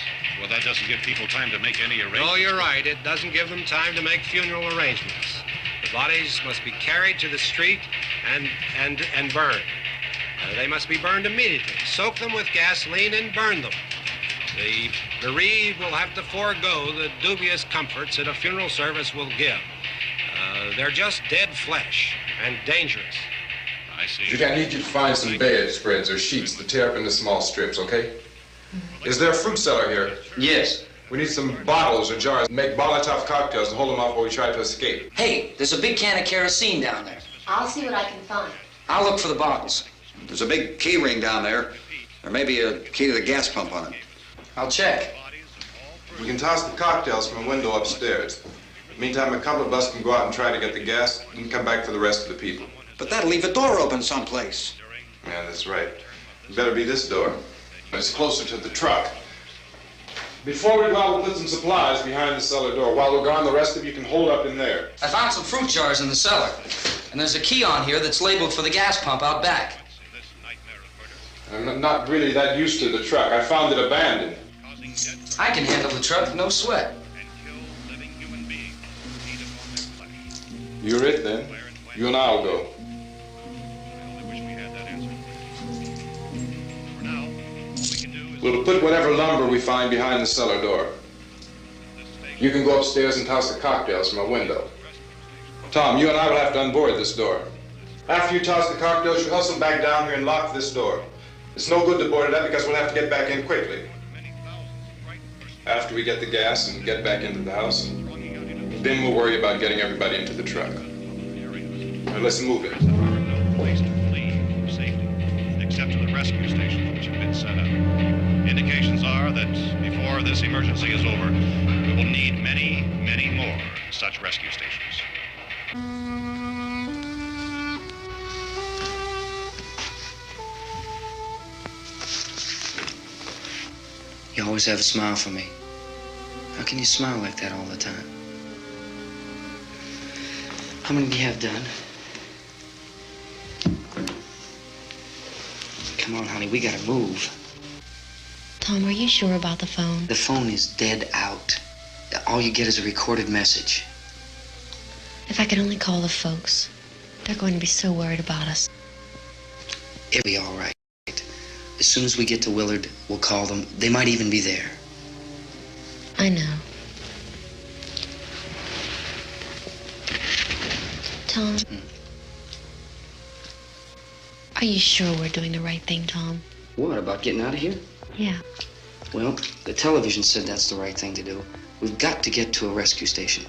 D: Well, that doesn't give people time to make any arrangements.
O: Oh, you're right. It doesn't give them time to make funeral arrangements. The bodies must be carried to the street and burned. They must be burned immediately. Soak them with gasoline and burn them. The bereaved will have to forego the dubious comforts that a funeral service will give. They're just dead flesh and dangerous.
D: I see.
J: Judy, I need you to find some bedspreads or sheets to tear up into small strips, okay? Is there a fruit cellar here?
H: Yes.
J: We need some bottles or jars to make Molotov cocktails and hold them off while we try to escape.
H: Hey, there's a big can of kerosene down there.
P: I'll see what I can find.
H: I'll look for the bottles.
I: There's a big key ring down there. There may be a key to the gas pump on it.
H: I'll check.
J: We can toss the cocktails from a window upstairs. Meantime, a couple of us can go out and try to get the gas and come back for the rest of the people.
I: But that'll leave a door open someplace.
J: Yeah, that's right. It better be this door. It's closer to the truck. Before we go out, we'll put some supplies behind the cellar door. While we're gone, the rest of you can hold up in there.
H: I found some fruit jars in the cellar. And there's a key on here that's labeled for the gas pump out back.
J: I'm not really that used to the truck. I found it abandoned.
H: I can handle the truck, no sweat.
J: You're it, then. You and I'll go. We'll put whatever lumber we find behind the cellar door. You can go upstairs and toss the cocktails from a window. Tom, you and I will have to unboard this door. After you toss the cocktails, you hustle back down here and lock this door. It's no good to board it up because we'll have to get back in quickly. After we get the gas and get back into the house, then we'll worry about getting everybody into the truck. Now let's move it.
D: There are no place to flee for safety, except to the rescue stations which have been set up. Indications are that before this emergency is over, we will need many, many more such rescue stations.
H: You always have a smile for me. How can you smile like that all the time? How many do you have done? Come on, honey, we gotta move.
P: Tom, are you sure about the phone?
H: The phone is dead out. All you get is a recorded message.
P: If I could only call the folks. They're going to be so worried about us.
H: It'll be all right. As soon as we get to Willard, we'll call them. They might even be there.
P: I know. Tom, are you sure we're doing the right thing, Tom?
H: What, about getting out of here?
P: Yeah.
H: Well, the television said that's the right thing to do. We've got to get to a rescue station.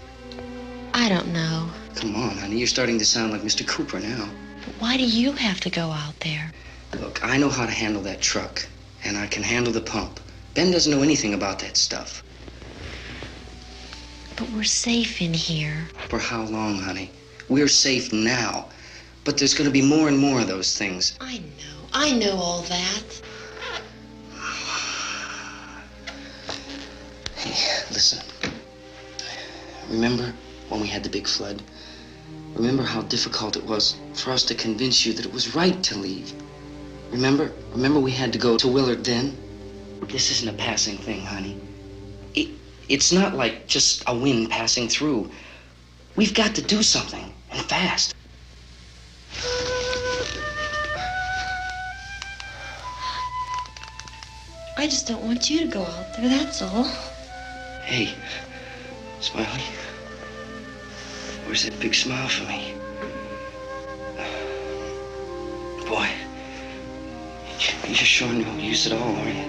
P: I don't know.
H: Come on, honey, you're starting to sound like Mr. Cooper now.
P: But why do you have to go out there?
H: Look, I know how to handle that truck, and I can handle the pump. Ben doesn't know anything about that stuff.
P: But we're safe in here.
H: For how long, honey? We're safe now, but there's going to be more and more of those things.
P: I know all that.
H: Hey, listen. Remember when we had the big flood? Remember how difficult it was for us to convince you that it was right to leave? Remember we had to go to Willard then? This isn't a passing thing, honey. It's not like just a wind passing through. We've got to do something, and fast.
P: I just don't want you to go out there, that's all.
H: Hey, Smiley. Where's that big smile for me? Boy, you're sure no use at all, are you?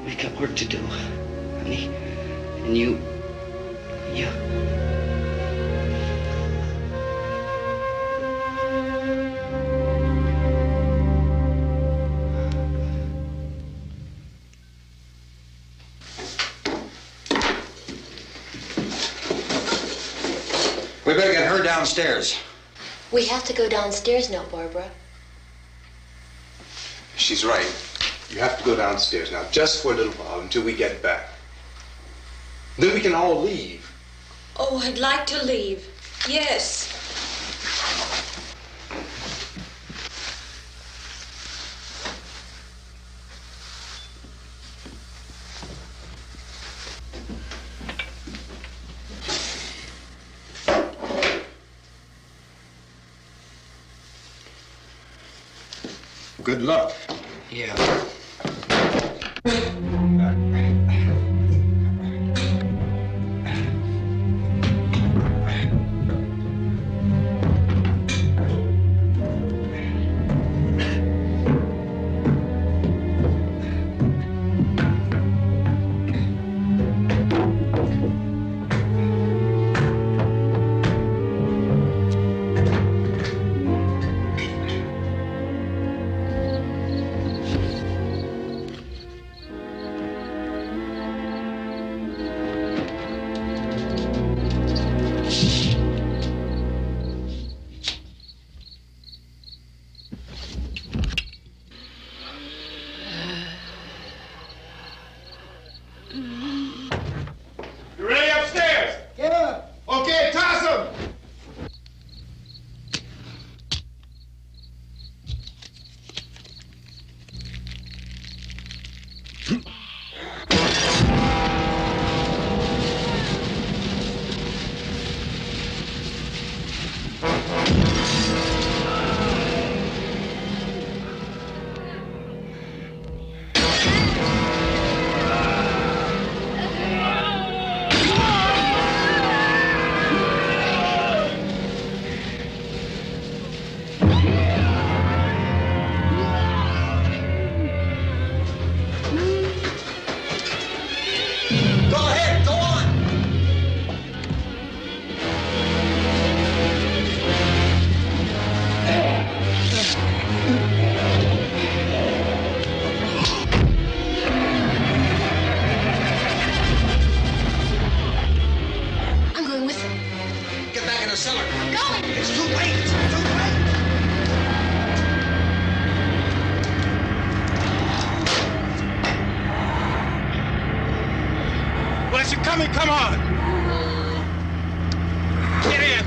H: We've got work to do, honey. And you...
I: We better get her downstairs.
P: We have to go downstairs now, Barbara.
F: She's right. You have to go downstairs now, just for a little while, until we get back. Then we can all leave.
G: Oh, I'd like to leave. Yes.
J: Good luck.
H: Yeah.
L: You ready upstairs? Yeah. Okay, toss him.
P: I'm going with him.
I: Get back in the cellar.
P: I'm going.
I: It's too late. It's too late.
L: Well, as you're coming, come on. Get in.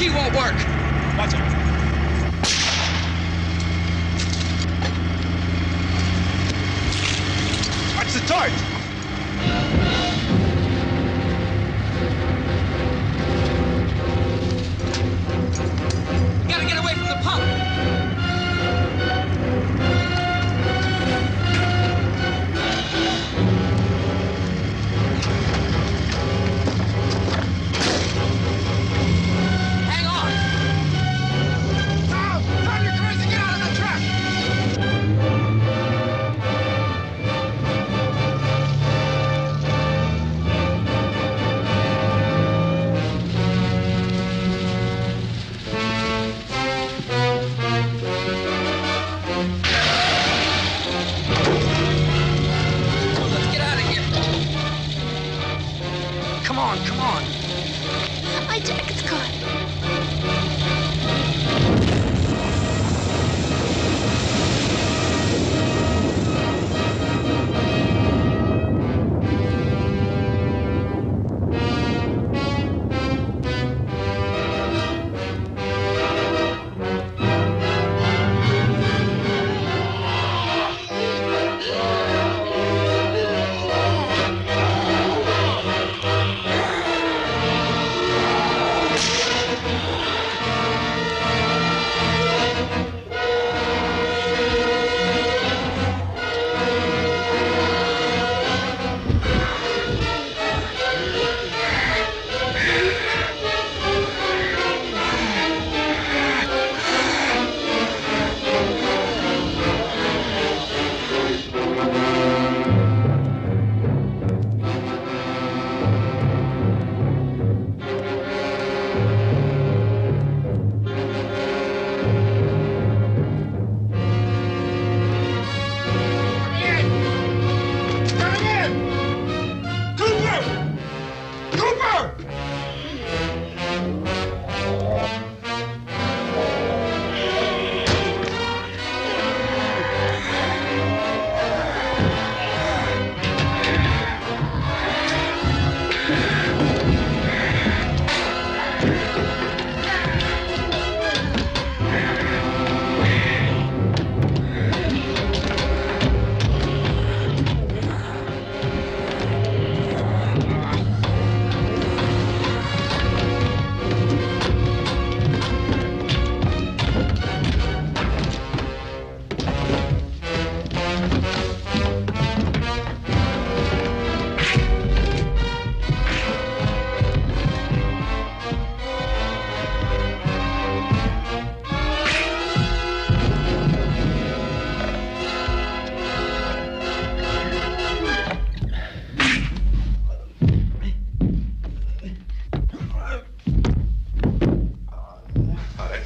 H: key won't work.
L: Watch it. Watch the torch.
H: We gotta get away from the pump. Hang on.
L: Tom! Tom, you're crazy! Get out of the truck!
H: Let's get out of here. Come on, come on.
P: My jacket's caught.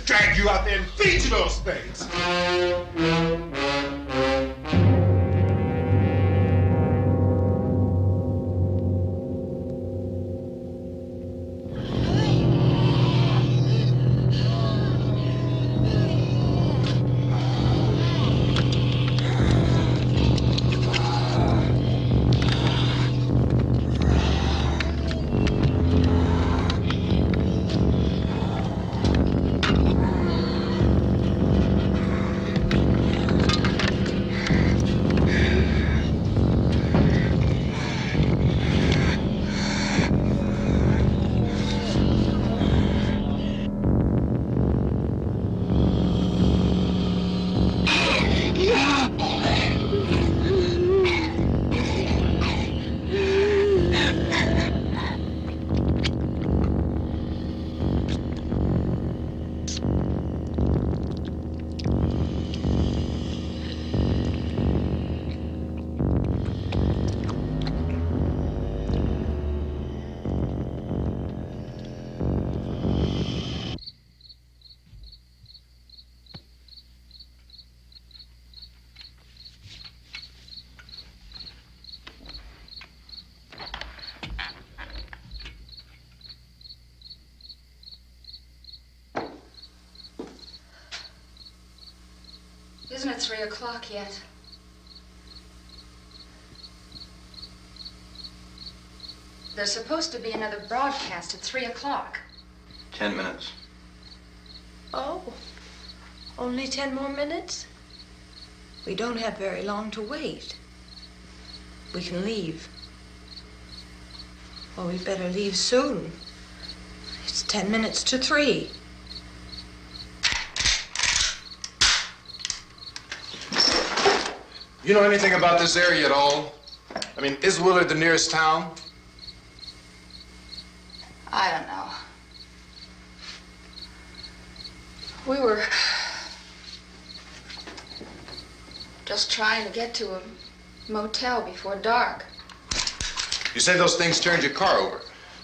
J: Drag you out there and feed you those things.
E: Isn't it 3 o'clock yet? There's supposed to be another broadcast at 3 o'clock.
Q: 10 minutes.
G: Oh, only 10 more minutes? We don't have very long to wait. We can leave. Well, we'd better leave soon. It's 10 minutes to 3.
J: You know anything about this area at all? I mean, is Willard the nearest town?
E: I don't know. We were just trying to get to a motel before dark.
J: You say those things turned your car over.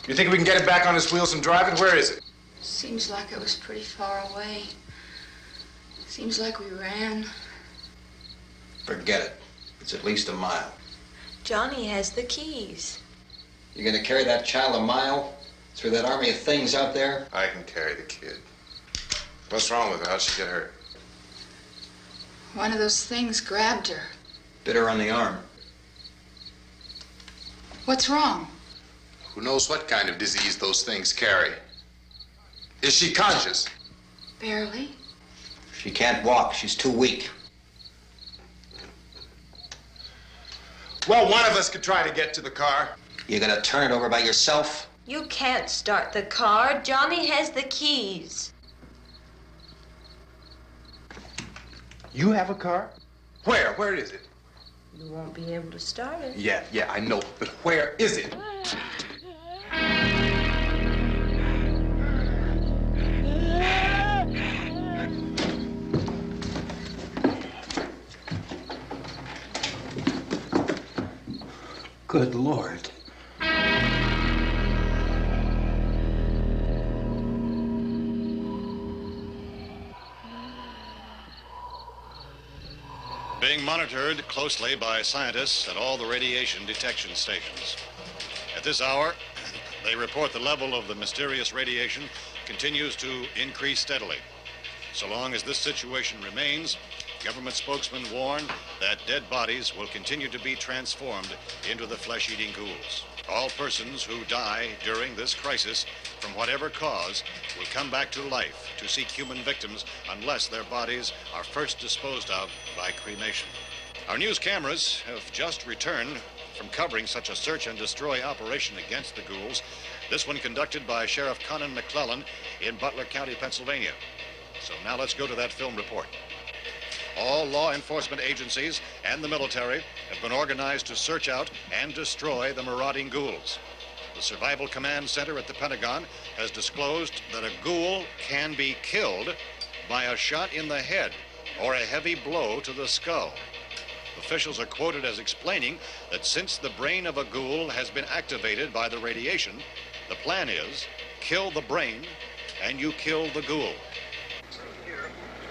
J: You think we can get it back on its wheels and drive it? Where is it?
E: Seems like it was pretty far away. Seems like we ran.
I: Forget it. It's at least a mile.
G: Johnny has the keys.
I: You're gonna carry that child a mile through that army of things out there?
J: I can carry the kid. What's wrong with her? How'd she get hurt?
E: One of those things grabbed her.
I: Bit her on the arm.
E: What's wrong?
J: Who knows what kind of disease those things carry? Is she conscious?
E: Barely.
I: She can't walk. She's too weak.
J: Well, one of us could try to get to the car.
I: You gonna turn it over by yourself?
G: You can't start the car. Johnny has the keys.
J: You have a car? Where? Where is it?
G: You won't be able to start it.
J: Yeah, I know. But where is it?
I: Good Lord.
D: Being monitored closely by scientists at all the radiation detection stations. At this hour, they report the level of the mysterious radiation continues to increase steadily. So long as this situation remains, government spokesmen warn that dead bodies will continue to be transformed into the flesh-eating ghouls. All persons who die during this crisis, from whatever cause, will come back to life to seek human victims unless their bodies are first disposed of by cremation. Our news cameras have just returned from covering such a search and destroy operation against the ghouls, this one conducted by Sheriff Conan McClellan in Butler County, Pennsylvania. So now let's go to that film report. All law enforcement agencies and the military have been organized to search out and destroy the marauding ghouls. The Survival Command Center at the Pentagon has disclosed that a ghoul can be killed by a shot in the head or a heavy blow to the skull. Officials are quoted as explaining that since the brain of a ghoul has been activated by the radiation, the plan is kill the brain and you kill the ghoul.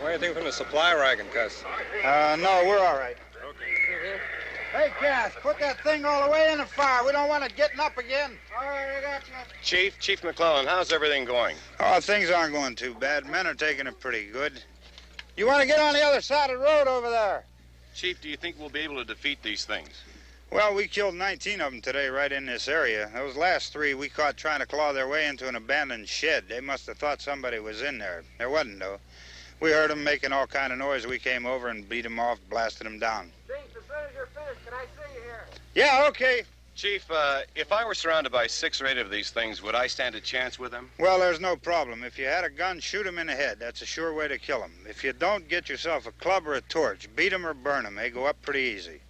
L: Anything from the supply wagon, Cuss? No, we're all right. Okay. Hey, Cass, put that thing all the way in the fire. We don't want it getting up again. All right, I got you.
Q: Chief McClellan, how's everything going?
L: Oh, things aren't going too bad. Men are taking it pretty good. You want to get on the other side of the road over there?
Q: Chief, do you think we'll be able to defeat these things?
L: Well, we killed 19 of them today right in this area. Those last 3 we caught trying to claw their way into an abandoned shed. They must have thought somebody was in there. There wasn't, though. We heard them making all kind of noise. We came over and beat them off, blasted them down. Chief, as soon as you're finished, can I see you here? Yeah, okay.
Q: Chief, if I were surrounded by 6 or 8 of these things, would I stand a chance with them?
L: Well, there's no problem. If you had a gun, shoot them in the head. That's a sure way to kill them. If you don't, get yourself a club or a torch. Beat them or burn them. They go up pretty easy.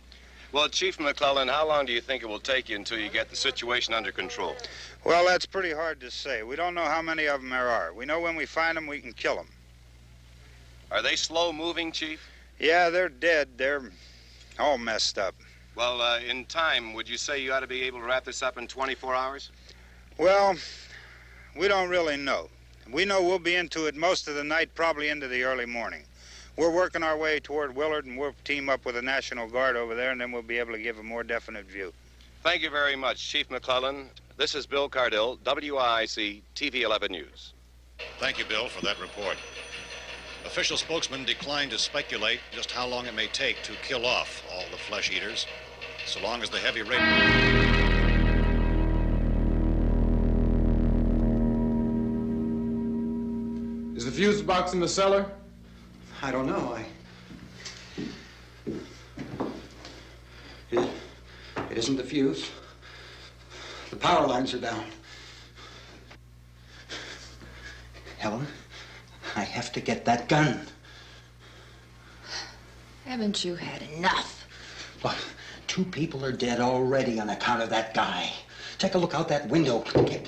Q: Well, Chief McClellan, how long do you think it will take you until you get the situation under control?
L: Well, that's pretty hard to say. We don't know how many of them there are. We know when we find them, we can kill them.
Q: Are they slow-moving, Chief?
L: Yeah, they're dead. They're all messed up.
Q: Well, in time, would you say you ought to be able to wrap this up in 24 hours?
L: Well, we don't really know. We know we'll be into it most of the night, probably into the early morning. We're working our way toward Willard, and we'll team up with the National Guard over there, and then we'll be able to give a more definite view.
Q: Thank you very much, Chief McClellan. This is Bill Cardill, WIC TV 11 News.
D: Thank you, Bill, for that report. Official spokesmen declined to speculate just how long it may take to kill off all the flesh eaters, so long as the heavy rain...
J: Is the fuse box in the cellar?
I: I don't know. It isn't the fuse. The power lines are down. Helen, I have to get that gun.
G: Haven't you had enough?
I: Look, 2 people are dead already on account of that guy. Take a look out that window. Get...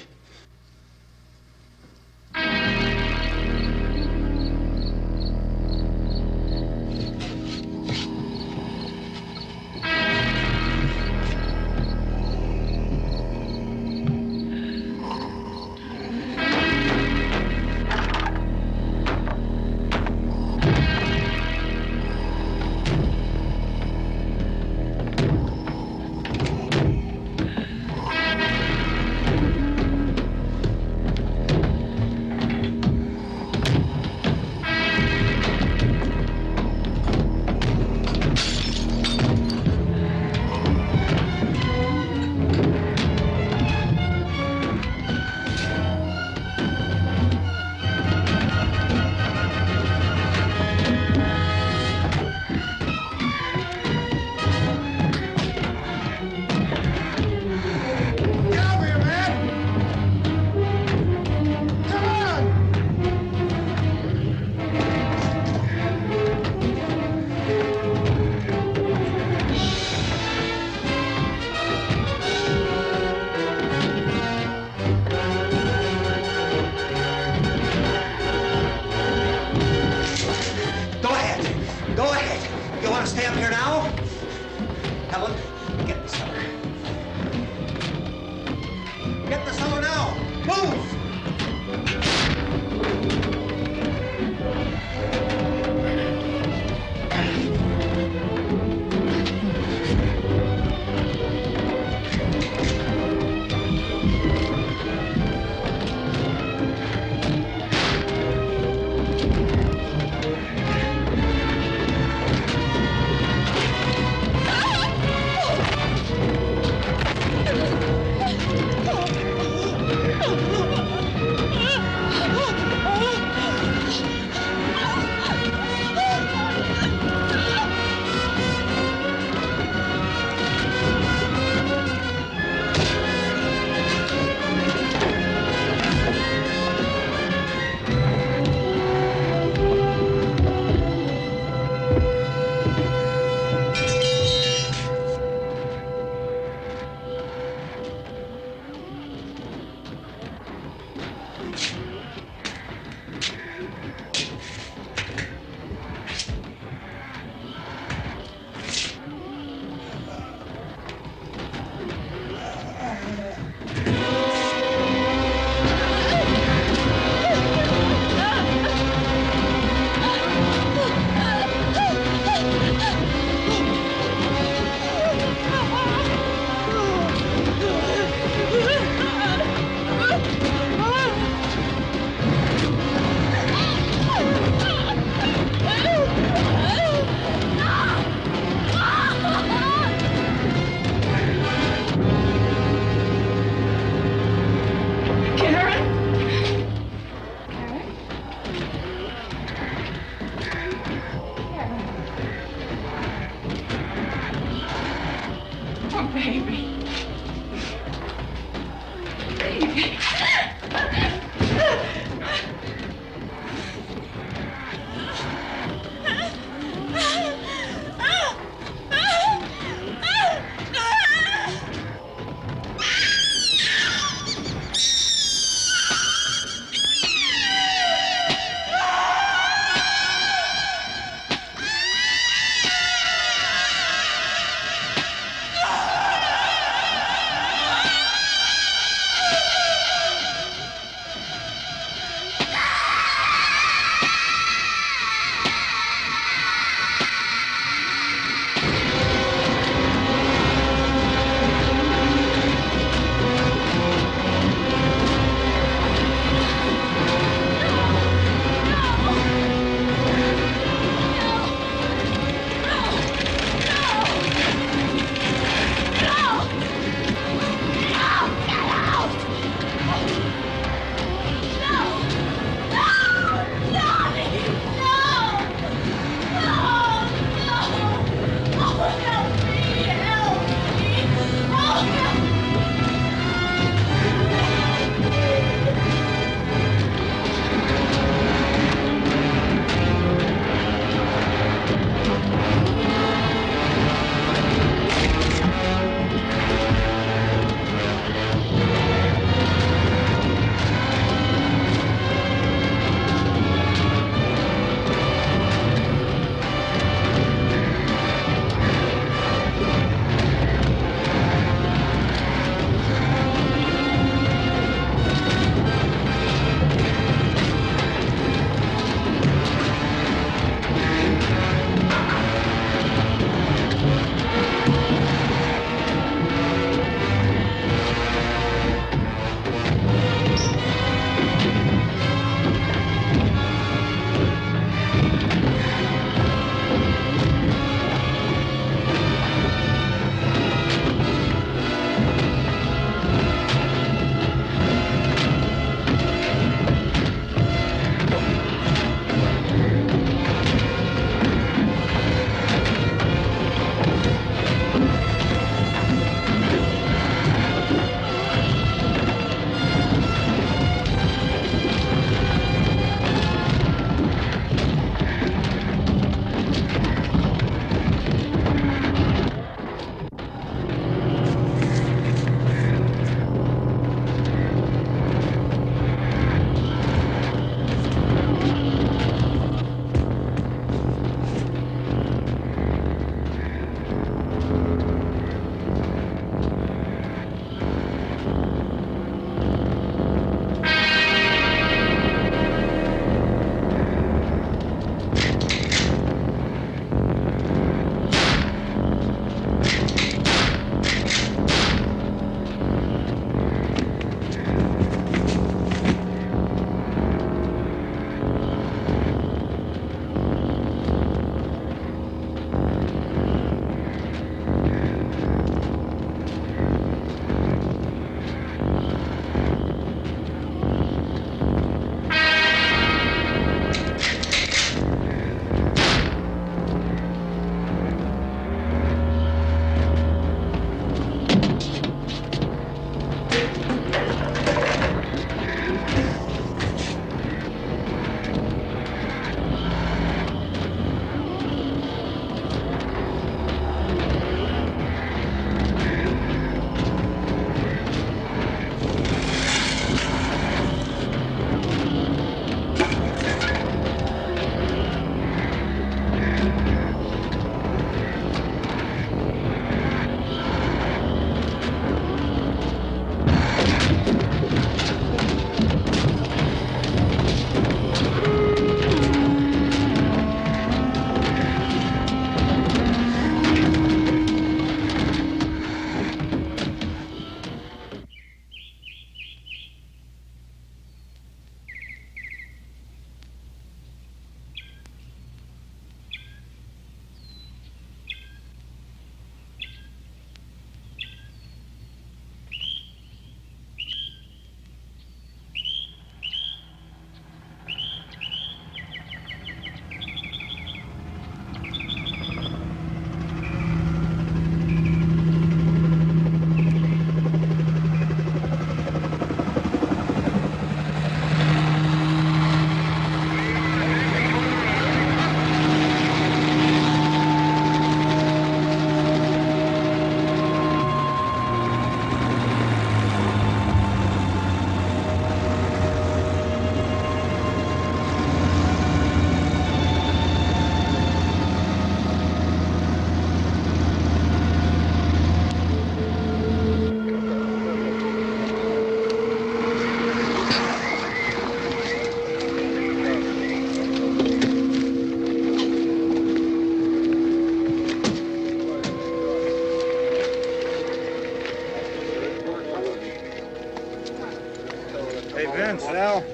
L: Vince, Al.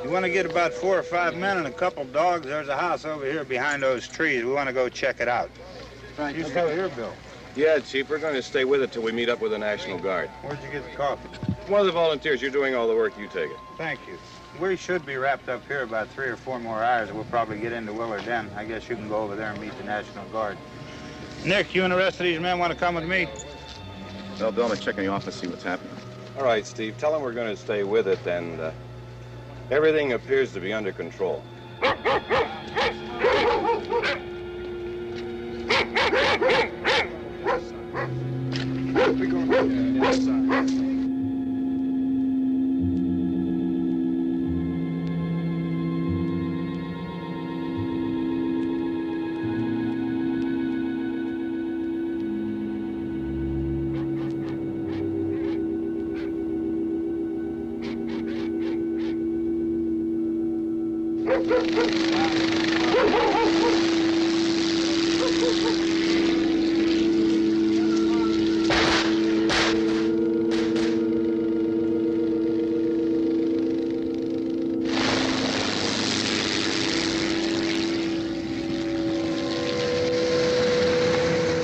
L: You want to get about 4 or 5 men and a couple dogs? There's a house over here behind those trees. We want to go check it out.
R: Right.
L: You still here, Bill?
Q: Yeah, Chief, we're going to stay with it till we meet up with the National Guard.
L: Where'd you get the coffee?
Q: One of the volunteers, you're doing all the work, you take it.
L: Thank you. We should be wrapped up here about 3 or 4 more hours. We'll probably get into Willard Den. I guess you can go over there and meet the National Guard. Nick, you and the rest of these men want to come with me?
J: Well, Bill, I'm gonna check in the office, see what's happening.
Q: All right, Steve, tell them we're going to stay with it, and everything appears to be under control.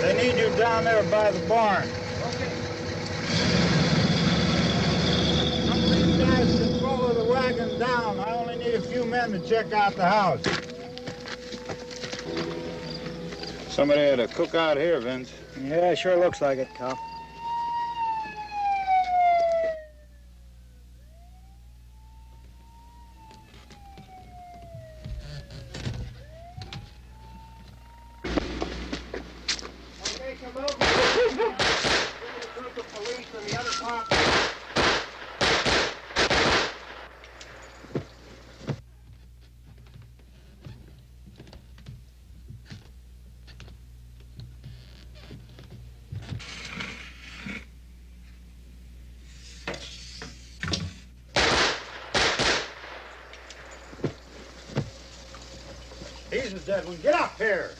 L: They need you down there by the barn. You guys can follow the wagon down. I only need a few men to check out the house. Somebody had a cookout here, Vince.
R: Yeah, sure looks like it, Cal.
L: Okay, come over. A group of police in the other part. He's the dead one. Get up here.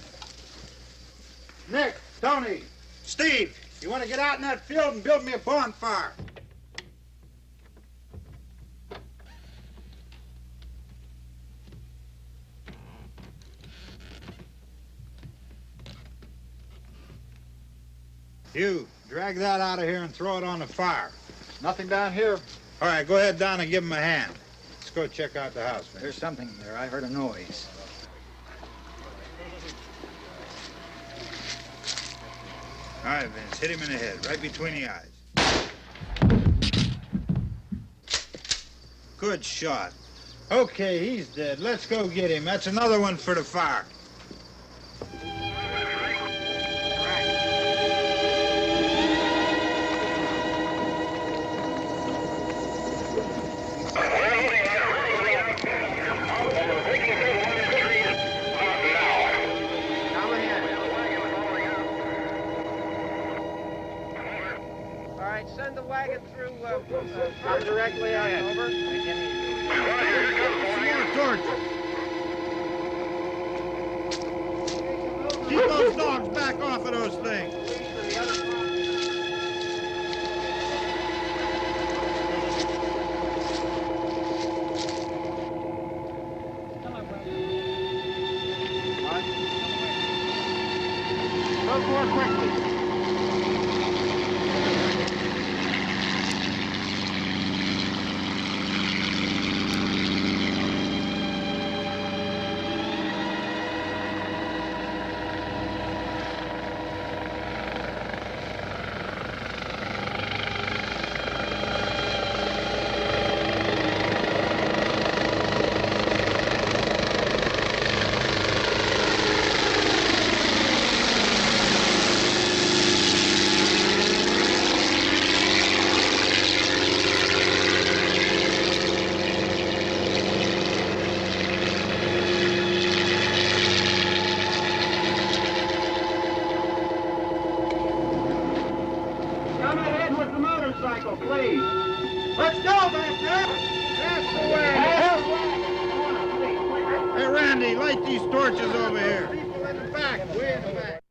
L: Nick, Tony, Steve, you want to get out in that field and build me a bonfire? You, drag that out of here and throw it on the fire.
R: Nothing down here.
L: All right, go ahead down and give him a hand. Let's go check out the house, man.
R: There's something there. I heard a noise.
L: All right, Vince, hit him in the head, right between the eyes. Good shot. Okay, he's dead. Let's go get him. That's another one for the fire.
B: Send the wagon through directly out. Over.
L: More torches. Keep those dogs back off of those things.
B: Go more quickly.
L: Please. Let's go back there. That's the way. Hey, Randy, light these torches over here. People in the back, way in the back.